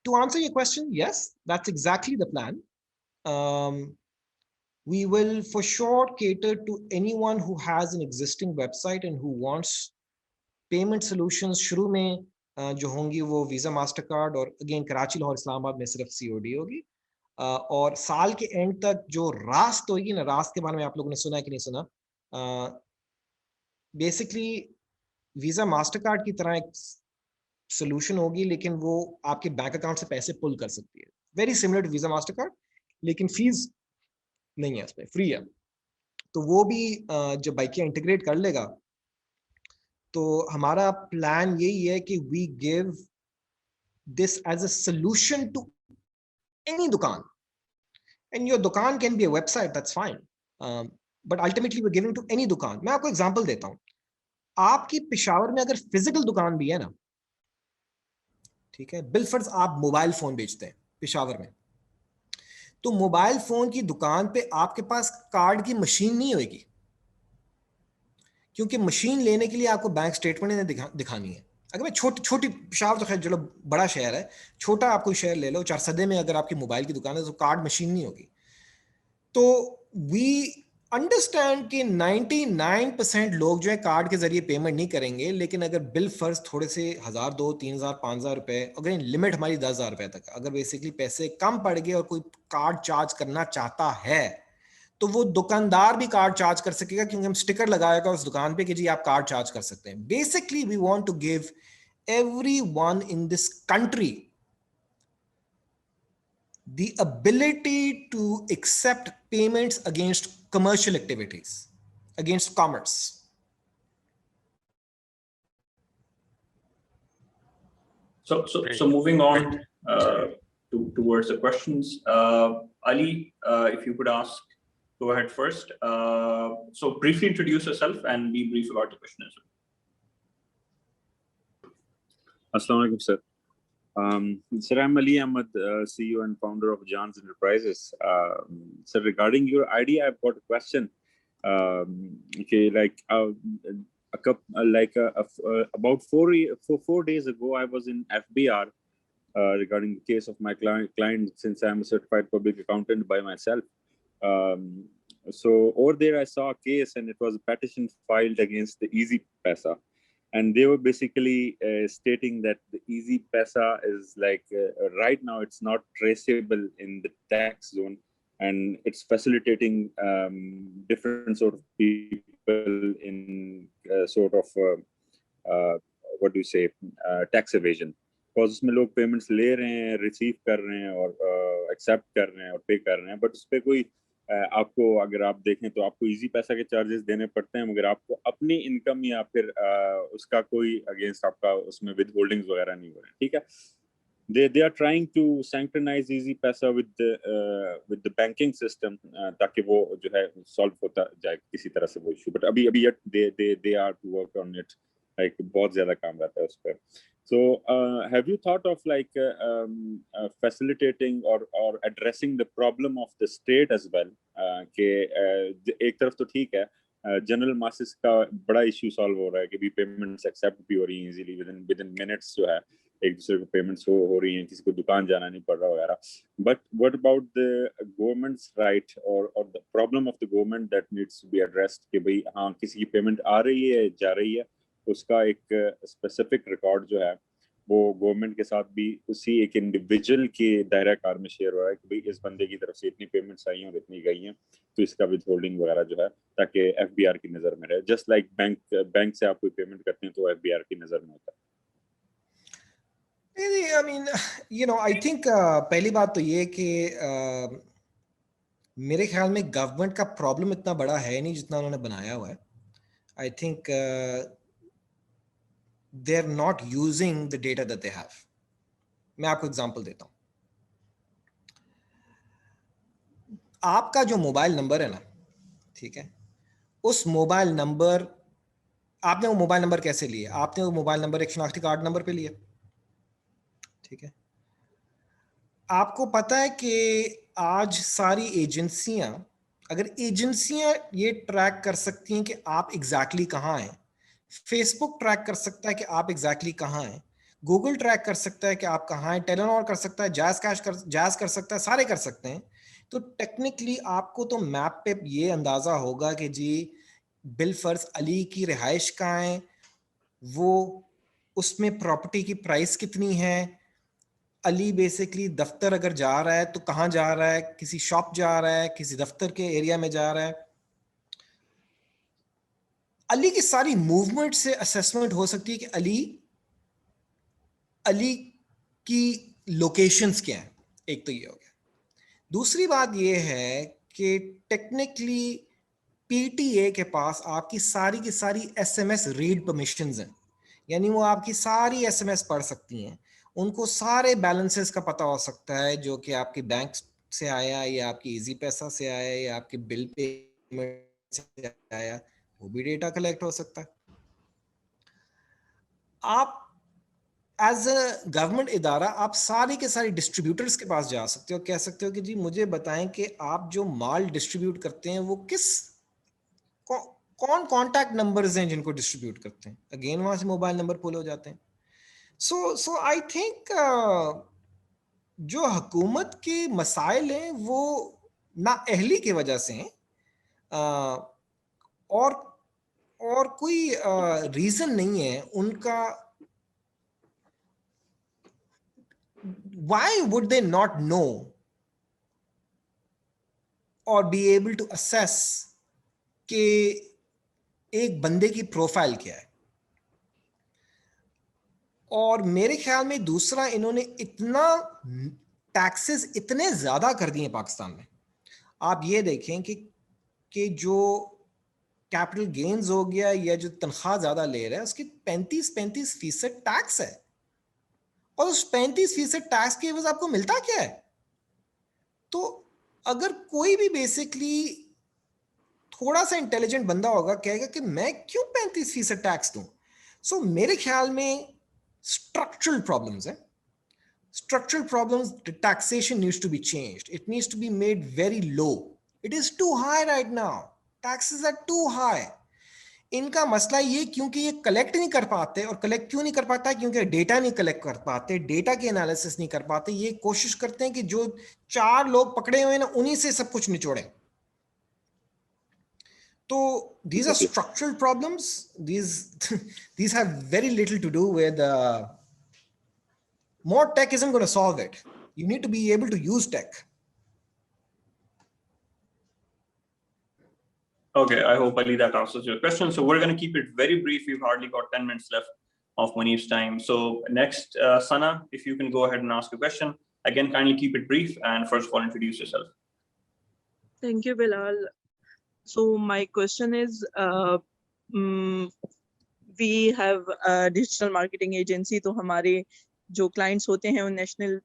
to answer your question, yes, that's exactly the plan. We will for sure cater to anyone who has an existing website and who wants payment solutions. शुरू में जो होंगी वो वीजा मास्टर कार्ड, और अगेन कराची, लाहौर, इस्लामाबाद में सिर्फ COD होगी, और साल के एंड तक जो रास्त होगी ना, रास्त के बारे में आप लोगों ने सुना है कि नहीं सुना, बेसिकली वीजा मास्टर कार्ड की तरह एक सोल्यूशन होगी, लेकिन वो आपके बैंक अकाउंट से पैसे पुल कर सकती है, very similar to Visa Mastercard, लेकिन फीस नहीं है, उसमें फ्री है। तो वो भी जब बाइकिया इंटीग्रेट कर लेगा, तो हमारा प्लान यही है कि we give this as a solution to any दुकान, एंड योर दुकान can be a website, that's fine, but ultimately we giving to any दुकान। मैं आपको एग्जांपल देता हूं, आपकी पेशावर में अगर फिजिकल दुकान भी है ना, ठीक है, बिलफर्ज आप मोबाइल फोन बेचते हैं पेशावर में, तो मोबाइल फोन की दुकान पे आपके पास कार्ड की मशीन नहीं होगी, क्योंकि मशीन लेने के लिए आपको बैंक स्टेटमेंट दिखानी है। अगर मैं छोटी पेशावर तो खैर चलो बड़ा शहर है, छोटा आप कोई शहर ले लो, 4 सदे में अगर आपकी मोबाइल की दुकान है तो कार्ड मशीन नहीं होगी। तो वी अंडरस्टैंड कि 99% लोग जो है कार्ड के जरिए पेमेंट नहीं करेंगे, लेकिन अगर बिल फर्ज थोड़े से 1000, 2, 3000, 5000 रुपए, अगर लिमिट हमारी 10,000 रुपए तक, अगर बेसिकली पैसे कम पड़ गए और कोई कार्ड चार्ज करना चाहता है तो वो दुकानदार भी कार्ड चार्ज कर सकेगा, क्योंकि हम स्टिकर लगाएगा उस दुकान पे कि जी आप कार्ड चार्ज कर सकते हैं. Basically we want to give everyone in this country the ability to accept payments against commercial activities, against commerce. So moving on towards the questions, Ali, if you could go ahead first. So briefly introduce yourself and be brief about the question as well. Assalamu alaikum, sir. Sir, I'm Ali Ahmed, CEO and founder of Jan's Enterprises. Sir, regarding your idea, I've got a question. Okay, like about 4 days ago, I was in FBR regarding the case of my client, since I'm a certified public accountant by myself. So over there, I saw a case, and it was a petition filed against the Easy Paisa. And they were basically stating that the Easy Paisa is like right now it's not traceable in the tax zone, and it's facilitating different sort of people in what do you say, tax evasion. Because उसमें लोग payments ले रहे हैं, receive कर रहे हैं और accept कर रहे हैं और pay कर रहे हैं, but उस पे कोई आपको अगर आप देखें तो आपको इजी पैसा के चार्जेस देने पड़ते हैं, मगर आपको अपनी इनकम या फिर उसका कोई अगेंस्ट आपका उसमें विद होल्डिंग्स वगैरह नहीं हो रहे हैं. ठीक है, they are trying to synchronize easy paisa with the banking system ताकि वो जो है सॉल्व होता जाए किसी तरह से वो इशू. बट अभी they are to work on it, like बहुत ज्यादा काम रहता है उस पर. So have you thought of like facilitating or addressing the problem of the state as well? कि एक तरफ तो ठीक है, जनरल मासेस का बड़ा इशू सॉल्व हो रहा है कि भी पेमेंट्स एक्सेप्ट भी हो रही हैं इजीली, विद इन मिनट्स जो है एक दूसरे को पेमेंट्स हो रही हैं, किसी को दुकान जाना नहीं पड़ रहा वगैरह. But what about the government's right or the problem of the government that needs to be addressed कि भाई हाँ किसी की पेमेंट आ रही है जा रही है, उसका एक स्पेसिफिक रिकॉर्ड जो है वो गवर्नमेंट के साथ भी उसी एक इंडिविजुअल के दायरा कार में शेयर हो रहा है कि भाई इस बंदे की तरफ से इतनी पेमेंट्स आई हैं और इतनी गई हैं, तो इसका विद होल्डिंग वगैरह जो है ताकि एफबीआर की नजर में रहे. जस्ट लाइक बैंक से आप कोई पेमेंट करते हैं तो एफबीआर की नजर में होता है. I mean, I think पहली बात तो ये कि मेरे ख्याल में गवर्नमेंट का प्रॉब्लम इतना बड़ा है नहीं जितना उन्होंने बनाया हुआ है. I think they're not using the data that they have. मैं आपको एग्जांपल देता हूं. आपका जो मोबाइल नंबर है ना, ठीक है, उस मोबाइल नंबर, आपने वो मोबाइल नंबर कैसे लिया? आपने वो मोबाइल नंबर एक शनाख्ती कार्ड नंबर पे लिया, ठीक है. आपको पता है कि आज सारी एजेंसियां, अगर एजेंसियां ये ट्रैक कर सकती हैं कि आप एग्जैक्टली कहाँ हैं, फेसबुक ट्रैक कर सकता है कि आप एग्जैक्टली कहाँ हैं, गूगल ट्रैक कर सकता है कि आप कहाँ हैं, टेलीनॉर कर सकता है, जैज कर सकता है, सारे कर सकते हैं. तो टेक्निकली आपको तो मैप पे ये अंदाजा होगा कि जी बिलफर्ज अली की रिहाइश कहाँ है, वो उसमें प्रॉपर्टी की प्राइस कितनी है, अली बेसिकली दफ्तर अगर जा रहा है तो कहाँ जा रहा है, किसी शॉप जा रहा है, किसी दफ्तर के एरिया में जा रहा है. अली की सारी मूवमेंट से असेसमेंट हो सकती है कि अली की लोकेशंस क्या हैं. एक तो ये हो गया. दूसरी बात ये है कि टेक्निकली पीटीए के पास आपकी सारी की सारी एसएमएस रीड परमिशंस हैं, यानी वो आपकी सारी एसएमएस पढ़ सकती हैं. उनको सारे बैलेंसेस का पता हो सकता है जो कि आपके बैंक से आया या आपकी इजी पैसा से आया या आपके बिल पेमेंट से आया, वो भी डेटा कलेक्ट हो सकता है. आप एज अ गवर्नमेंट इदारा आप सारे के सारे डिस्ट्रीब्यूटर्स के पास जा सकते हो, कह सकते हो कि जी मुझे बताएं कि आप जो माल डिस्ट्रीब्यूट करते हैं वो कौन कॉन्टैक्ट नंबर्स हैं जिनको डिस्ट्रीब्यूट करते हैं. अगेन वहां से मोबाइल नंबर पुल हो जाते हैं. सो आई थिंक जो हुकूमत के मसाइल हैं वो ना अहली की वजह से हैं, और कोई रीजन नहीं है उनका, why would they not know or be able to assess कि एक बंदे की प्रोफाइल क्या है। और मेरे ख्याल में दूसरा, इन्होंने इतना टैक्सेस इतने ज्यादा कर दिए पाकिस्तान में। आप ये देखें कि जो कैपिटल गेन्स हो गया या जो तनख्वाह ज्यादा ले रहा है उसकी 35% टैक्स है, और उस 35% टैक्स के एवज आपको मिलता क्या है? तो अगर कोई भी बेसिकली थोड़ा सा इंटेलिजेंट बंदा होगा, कहेगा कि मैं क्यों 35% टैक्स दूं। सो मेरे ख्याल में स्ट्रक्चरल प्रॉब्लम्स है। Structural problems, the taxation needs to be changed. It needs to be made very low. It is too high right now. Taxes are too high. इनका मसला ये क्योंकि ये कलेक्ट नहीं कर पाते, और कलेक्ट क्यों नहीं कर पाता? क्योंकि डेटा नहीं कलेक्ट कर पाते, डेटा की एनालिसिस नहीं कर पाते। ये कोशिश करते हैं कि जो 4 लोग पकड़े हुए हैं ना, उन्हीं से सब कुछ निचोड़े। तो these are structural problems. These have very little to do with more tech isn't going to solve it. You need to be able to use tech. Okay, I hope, Ali, that answers your question. So we're going to keep it very brief. We've hardly got 10 minutes left of Munib's time. So next, Sana, if you can go ahead and ask a question. Again, kindly keep it brief, and first of all, introduce yourself. Thank you, Bilal. So my question is, we have a digital marketing agency, तो हमारे जो clients होते हैं वो national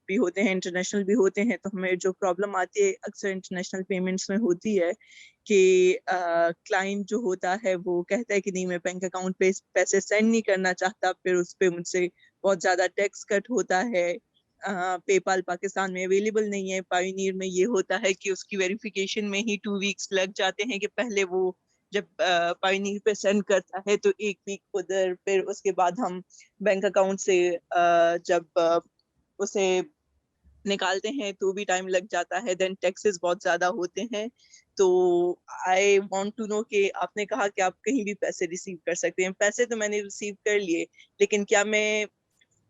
भी होते हैं, international भी होते हैं। तो हमें जो प्रॉब्लम आती है अक्सर इंटरनेशनल पेमेंट्स में होती है कि क्लाइंट जो होता है वो कहता है कि नहीं, मैं बैंक अकाउंट पे पैसे सेंड नहीं करना चाहता, फिर उस पर मुझसे बहुत ज़्यादा टैक्स कट होता है। पेपाल पाकिस्तान में अवेलेबल नहीं है। पायोनियर में ये होता है कि उसकी वेरिफिकेशन में ही 2 वीक्स लग जाते हैं, कि पहले वो जब पायोनियर पे सेंड करता है तो 1 वीक उधर, फिर उसके बाद हम बैंक अकाउंट से जब उसे निकालते हैं तो भी टाइम लग जाता है। देन टैक्सेस बहुत ज्यादा होते हैं। तो आई वांट टू नो कि आपने कहा कि आप कहीं भी पैसे रिसीव कर सकते हैं। पैसे तो मैंने रिसीव कर लिए, लेकिन क्या मैं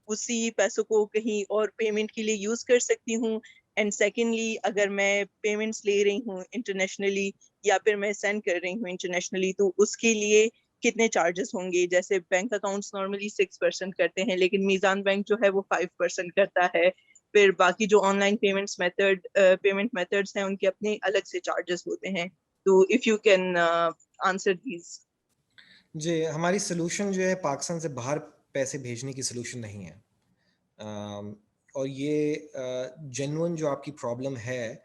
उसी पैसों को कहीं और पेमेंट के लिए यूज कर सकती हूँ? एंड सेकेंडली, अगर मैं पेमेंट्स ले रही हूँ इंटरनेशनली या फिर मैं सेंड कर रही हूँ इंटरनेशनली, तो उसके लिए कितने चार्जेस होंगे? जैसे बैंक अकाउंट्स नॉर्मली 6% करते हैं, लेकिन मीजान बैंक जो है वो 5% करता है। फिर बाकी जो ऑनलाइन पेमेंट मेथड्स हैं उनके अपने अलग से चार्जेस होते हैं। तो if you can answer these. जी, हमारी सोल्यूशन जो है पाकिस्तान से बाहर पैसे भेजने की सोल्यूशन नहीं है। और ये जेन्युइन जो आपकी प्रॉब्लम है,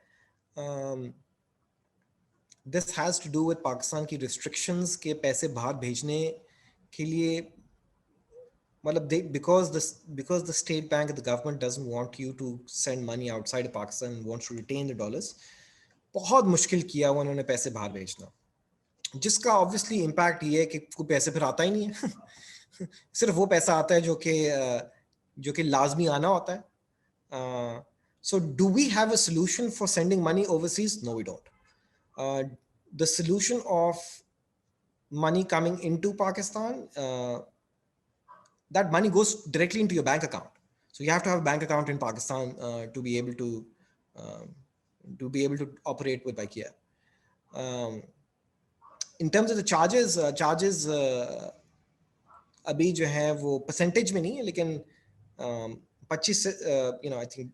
this has to do with Pakistan की रिस्ट्रिक्शंस के पैसे बाहर भेजने के लिए। मतलब because the state bank, the government doesn't want you to send money outside of Pakistan and wants to retain the dollars, बहुत मुश्किल किया हुआ उन्होंने पैसे बाहर भेजना, जिसका ऑब्वियसली इम्पैक्ट ये है कि कोई पैसे फिर आता ही नहीं है। सिर्फ वो पैसा आता है जो कि लाजमी आना होता है। So do we have a solution for sending money overseas? No, we don't. The solution of money coming into Pakistan, that money goes directly into your bank account. So you have to have a bank account in Pakistan to be able to operate with IKEA. In terms of the charges अभी जो है वो percentage में नहीं है, लेकिन 25 I think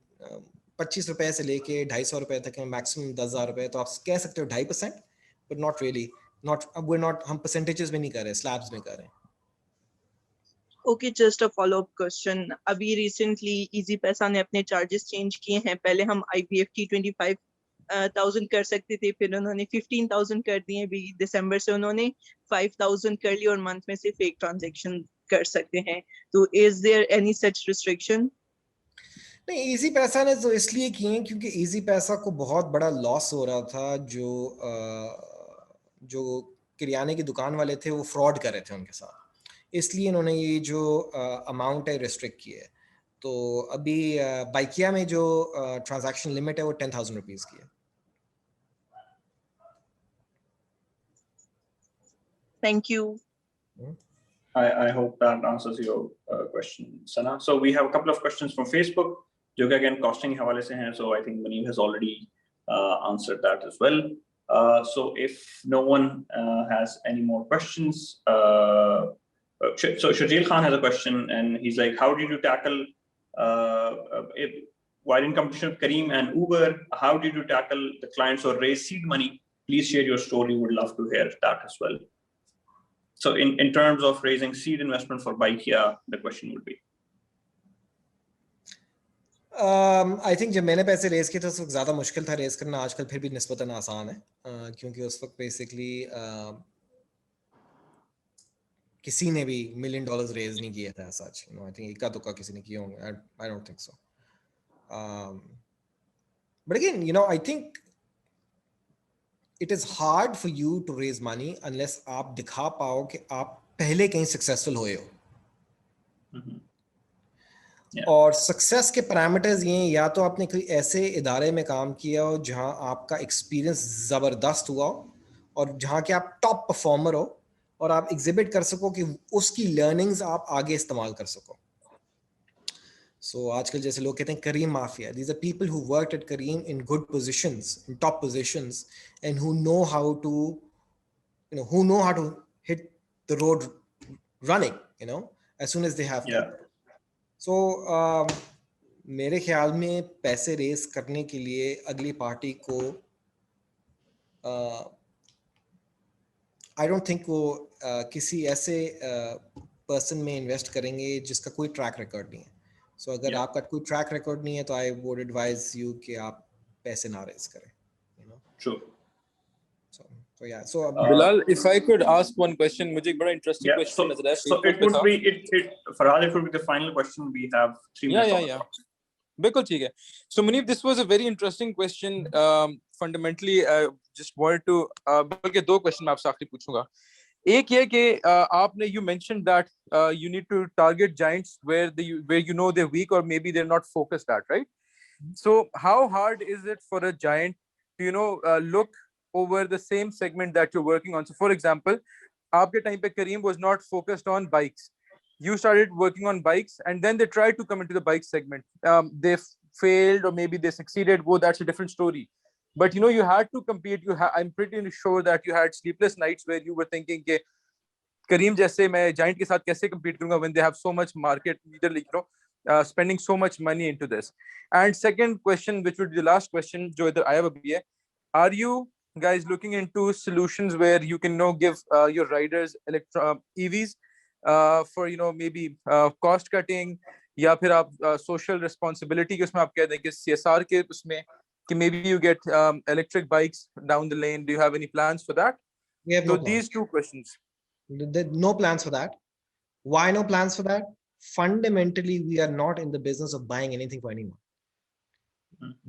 25 रुपए से लेके 250 रुपए तक है, मैक्सिमम 10,000 रुपए। तो आप कह सकते हो 2.5%, but not really. हम परसेंटेजेस में नहीं कर रहे, स्लैब्स में कर रहे हैं। Okay, just a follow up question. अभी रिसेंटली इजी पैसा ने अपने चार्जेस चेंज किए हैं। पहले हम IBFT 25,000 कर सकते थे, फिर उन्होंने 15,000 कर दिए। अभी दिसंबर से उन्होंने 5,000 कर ली, और मंथ में सिर्फ एक ट्रांजैक्शन कर सकते हैं। तो is there any such restriction? नहीं, इजी पैसा ने तो इसलिए किए क्योंकि इजी पैसा को बहुत बड़ा लॉस हो रहा था। जो किराने की दुकान वाले थे वो फ्रॉड कर रहे थे उनके साथ, इसलिए इन्होंने ये जो अमाउंट है रिस्ट्रिक्ट किया है। तो अभी बाइकिया में जो ट्रांजैक्शन लिमिट है वो 10,000 रुपीज़ की है। Thank you. I hope that answers your question, Sana. So we have a couple of questions from Facebook, जो कि again costing हवाले से हैं. So I think Muneeb has already answered that as well. So if no one has any more questions, so Shajil Khan has a question, and he's like, how did you tackle while in competition with Careem and Uber, how did you tackle the clients or raise seed money? Please share your story. Would love to hear that as well. So in terms of raising seed investment for Bikeya, the question would be. I think जब मैंने पैसे raise किए तो उस वक्त ज़्यादा मुश्किल था रेज करना. आजकल फिर भी निस्बतन आसान है, क्योंकि उस वक्त बेसिकली किसी ने भी $1 million रेज नहीं किया था सच. आई थिंक इक्का दुक्का किसी ने किए होंगे. I don't think so. But again, I think it is hard for you to raise money unless आप दिखा पाओ कि आप पहले कहीं सक्सेसफुल हुए हो. और सक्सेस के पैरामीटर्स ये हैं, या तो आपने कोई ऐसे इदारे में काम किया हो जहां आपका एक्सपीरियंस ज़बरदस्त हुआ हो और जहां के आप टॉप परफॉर्मर हो और आप एग्जिबिट कर सको कि उसकी लर्निंग्स आप आगे इस्तेमाल कर सको. सो आजकल जैसे लोग कहते हैं Careem mafia, these are people who worked at Careem in good positions, in top positions, and who know how to hit the road running, as soon as they have that. So मेरे ख्याल में पैसे race करने के लिए अगली party को I don't think वो किसी ऐसे पर्सन में इन्वेस्ट करेंगे जिसका कोई ट्रैक रिकॉर्ड नहीं है. सो अगर आपका कोई ट्रैक रिकॉर्ड नहीं है तो आई वुड एडवाइज यू कि आप पैसे ना रेस करें. True. So yeah. So Bilal, if I could ask one question, मुझे एक बड़ा interesting question नजर आया. So it would be Farhad, it would be the final question. We have 3 minutes. Yeah. बिल्कुल ठीक है. So Muneeb, this was a very interesting question. Fundamentally, just wanted to बल्कि 2 question मैं आपसे आखिरी पूछूंगा. एक ये कि आपने you mentioned that you need to target giants where they're weak or maybe they're not focused at, right? So how hard is it for a giant to look over the same segment that you're working on? So for example, aapke time pe Careem was not focused on bikes. You started working on bikes and then they tried to come into the bike segment. They failed or maybe they succeeded. Well, that's a different story. But you had to compete. I'm pretty sure that you had sleepless nights where you were thinking ke Careem jaise main giant ke sath kaise compete karunga when they have so much market, literally, spending so much money into this. And second question, which would be the last question, jo idhar aaya bhi hai, are you guys looking into solutions where you can give your riders EVs for maybe cost cutting, या फिर आप social responsibility के उसमें आप कह दें कि CSR के उसमें कि maybe you get electric bikes down the lane? Do you have any plans for that? We have so these 2 questions. No plans for that. Why no plans for that? Fundamentally, we are not in the business of buying anything for anyone.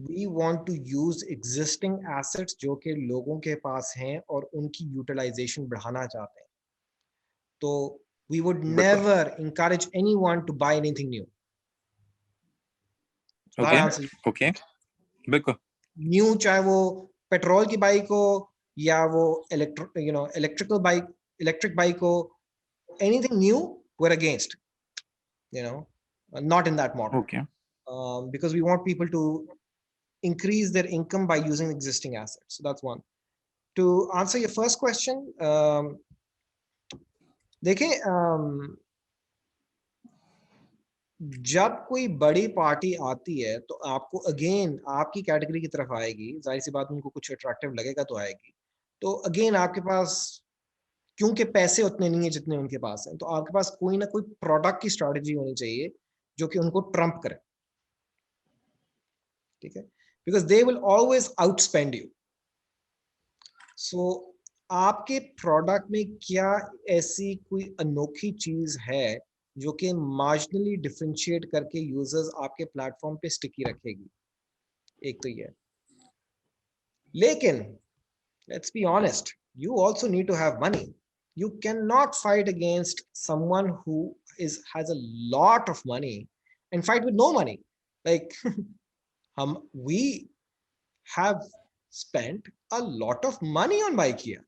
We want to use existing assets जो कि लोगों के पास हैं और उनकी utilization बढ़ाना चाहते हैं. तो we would never encourage anyone to buy anything new. Okay. बिल्कुल. New चाहे वो पेट्रोल की बाइक हो या वो electric bike हो, anything new we're against. Not in that model. Okay. Because we want people to increase their income by using existing assets. So that's one. To answer your first question, देखें, जब कोई बड़ी party आती है तो आपको again आपकी category की तरफ आएगी, जाहिर सी बात उनको कुछ अट्रैक्टिव लगेगा तो आएगी. तो अगेन आपके पास क्योंकि पैसे उतने नहीं है जितने उनके पास हैं, तो आपके पास कोई ना कोई प्रोडक्ट की स्ट्रेटजी होनी चाहिए जो कि उनको ट्रम्प करे. ठीक है, because they will always outspend you. So आपके प्रोडक्ट में क्या ऐसी कोई अनोखी चीज है जो कि मार्जिनली डिफरेंशिएट करके यूजर्स आपके प्लेटफॉर्म पे स्टिकी रखेगी? एक तो ये. लेकिन let's be honest, you also need to have money. You cannot fight against someone who has a lot of money and fight with no money. Like we have spent a lot of money on Bikeya.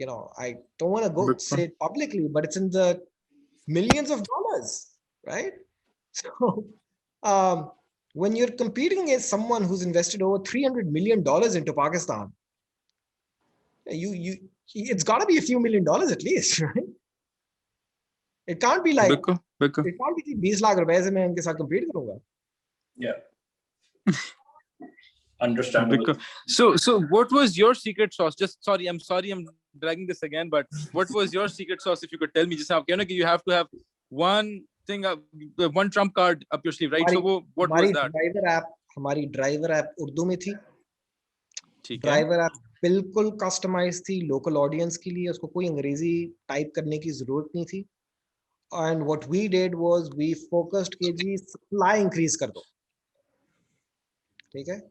I don't want to go say it publicly, but it's in the millions of dollars, right? So when you're competing against someone who's invested over $300 million into Pakistan, it's got to be a few $1 million at least, right? It can't be like, बिल्कुल बिल्कुल it can't be 20 lakh रुपए से मैं इनके साथ compete करूंगा. Yeah. Understandable. बिल्कुल. So what was your secret sauce? Just I'm sorry I'm dragging this again, but what was your secret sauce if you could tell me? Just you have to have one thing, one trump card up your sleeve, right? So what was that? हमारी driver app Urdu में थी. ठीक है. Driver app बिल्कुल customise थी local audience के लिए, उसको कोई अंग्रेजी टाइप करने की जरूरत नहीं थी. And what we did was we focused कि जी सप्लाई इंक्रीज कर दो, ठीक है.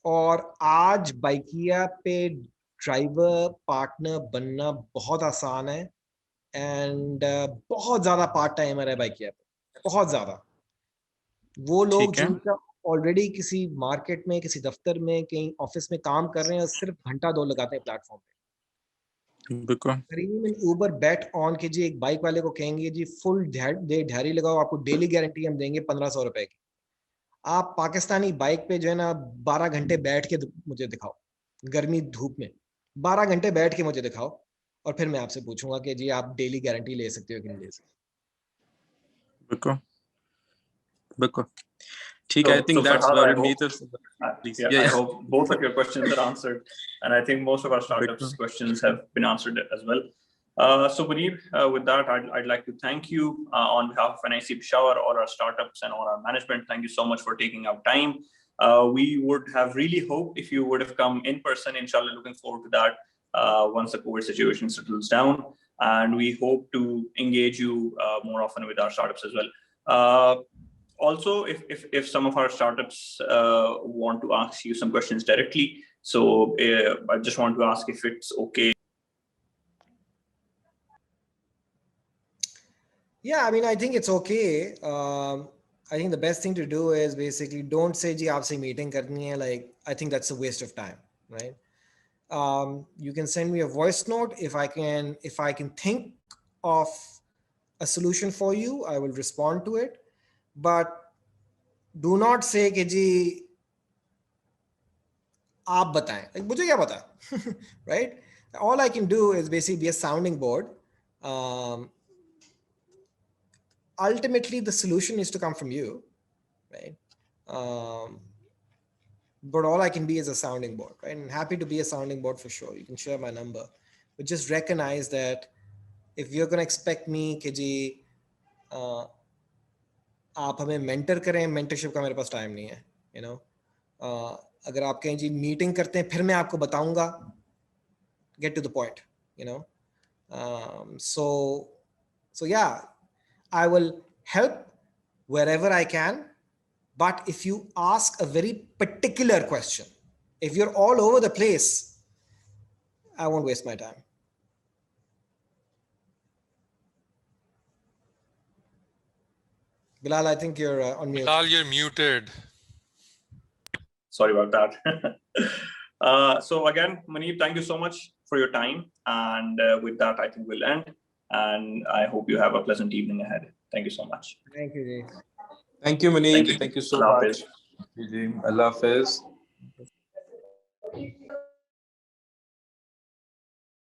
और आज बाइकिया पे ड्राइवर पार्टनर बनना बहुत आसान है एंड बहुत ज्यादा पार्ट टाइमर है बाइकिया पे, बहुत ज्यादा. वो लोग जिनका ऑलरेडी किसी मार्केट में, किसी दफ्तर में, कहीं ऑफिस में काम कर रहे हैं, सिर्फ घंटा 2 लगाते हैं प्लेटफॉर्म पे. करीबन ऊबर बैट ऑन के जी एक बाइक वाले को कहेंगे जी फुल दिहाड़ी लगाओ, आपको डेली गारंटी हम देंगे 1500 रुपए की. आप पाकिस्तानी बाइक पे जो है ना 12 घंटे बैठ के मुझे दिखाओ, गर्मी धूप में 12 घंटे बैठ के मुझे दिखाओ, और फिर मैं आपसे पूछूंगा कि जी आप डेली गारंटी ले सकते हो कि नहीं ले सकते. बिल्कुल ठीक है. I think that's very neat. I hope both of your questions are answered, and I think most of our startups questions have been answered as well. So Muneeb, with that, I'd like to thank you on behalf of NIC Peshawar, all our startups and all our management. Thank you so much for taking out time. We would have really hoped if you would have come in person. Inshallah, looking forward to that once the COVID situation settles down, and we hope to engage you more often with our startups as well. Also, if some of our startups want to ask you some questions directly, so I just want to ask if it's okay. Yeah, I mean, I think it's okay. I think the best thing to do is basically don't say ji aapse meeting karni hai. Like, I think that's a waste of time, right? You can send me a voice note. If I can think of a solution for you, I will respond to it. But do not say कि जी आप बताएं, like मुझे क्या पता, right? All I can do is basically be a sounding board. Ultimately, the solution is to come from you, right? But all I can be is a sounding board, right? And happy to be a sounding board for sure. You can share my number, but just recognize that if you're going to expect me कि जी आप हमें mentor करें, mentorship का मेरे पास time नहीं है. अगर आप कहें जी मीटिंग करते हैं फिर मैं आपको बताऊंगा, get to the point, so yeah, I will help wherever I can, but if you ask a very particular question, if you're all over the place, I won't waste my time. Bilal, I think you're on mute. Bilal, you're muted. Sorry about that. So again, Muneeb, thank you so much for your time. And with that, I think we'll end. And I hope you have a pleasant evening ahead. Thank you so much. Thank you, Jay. Thank you, Muneeb. Thank you so Allah much. Hafiz. Allah Hafiz.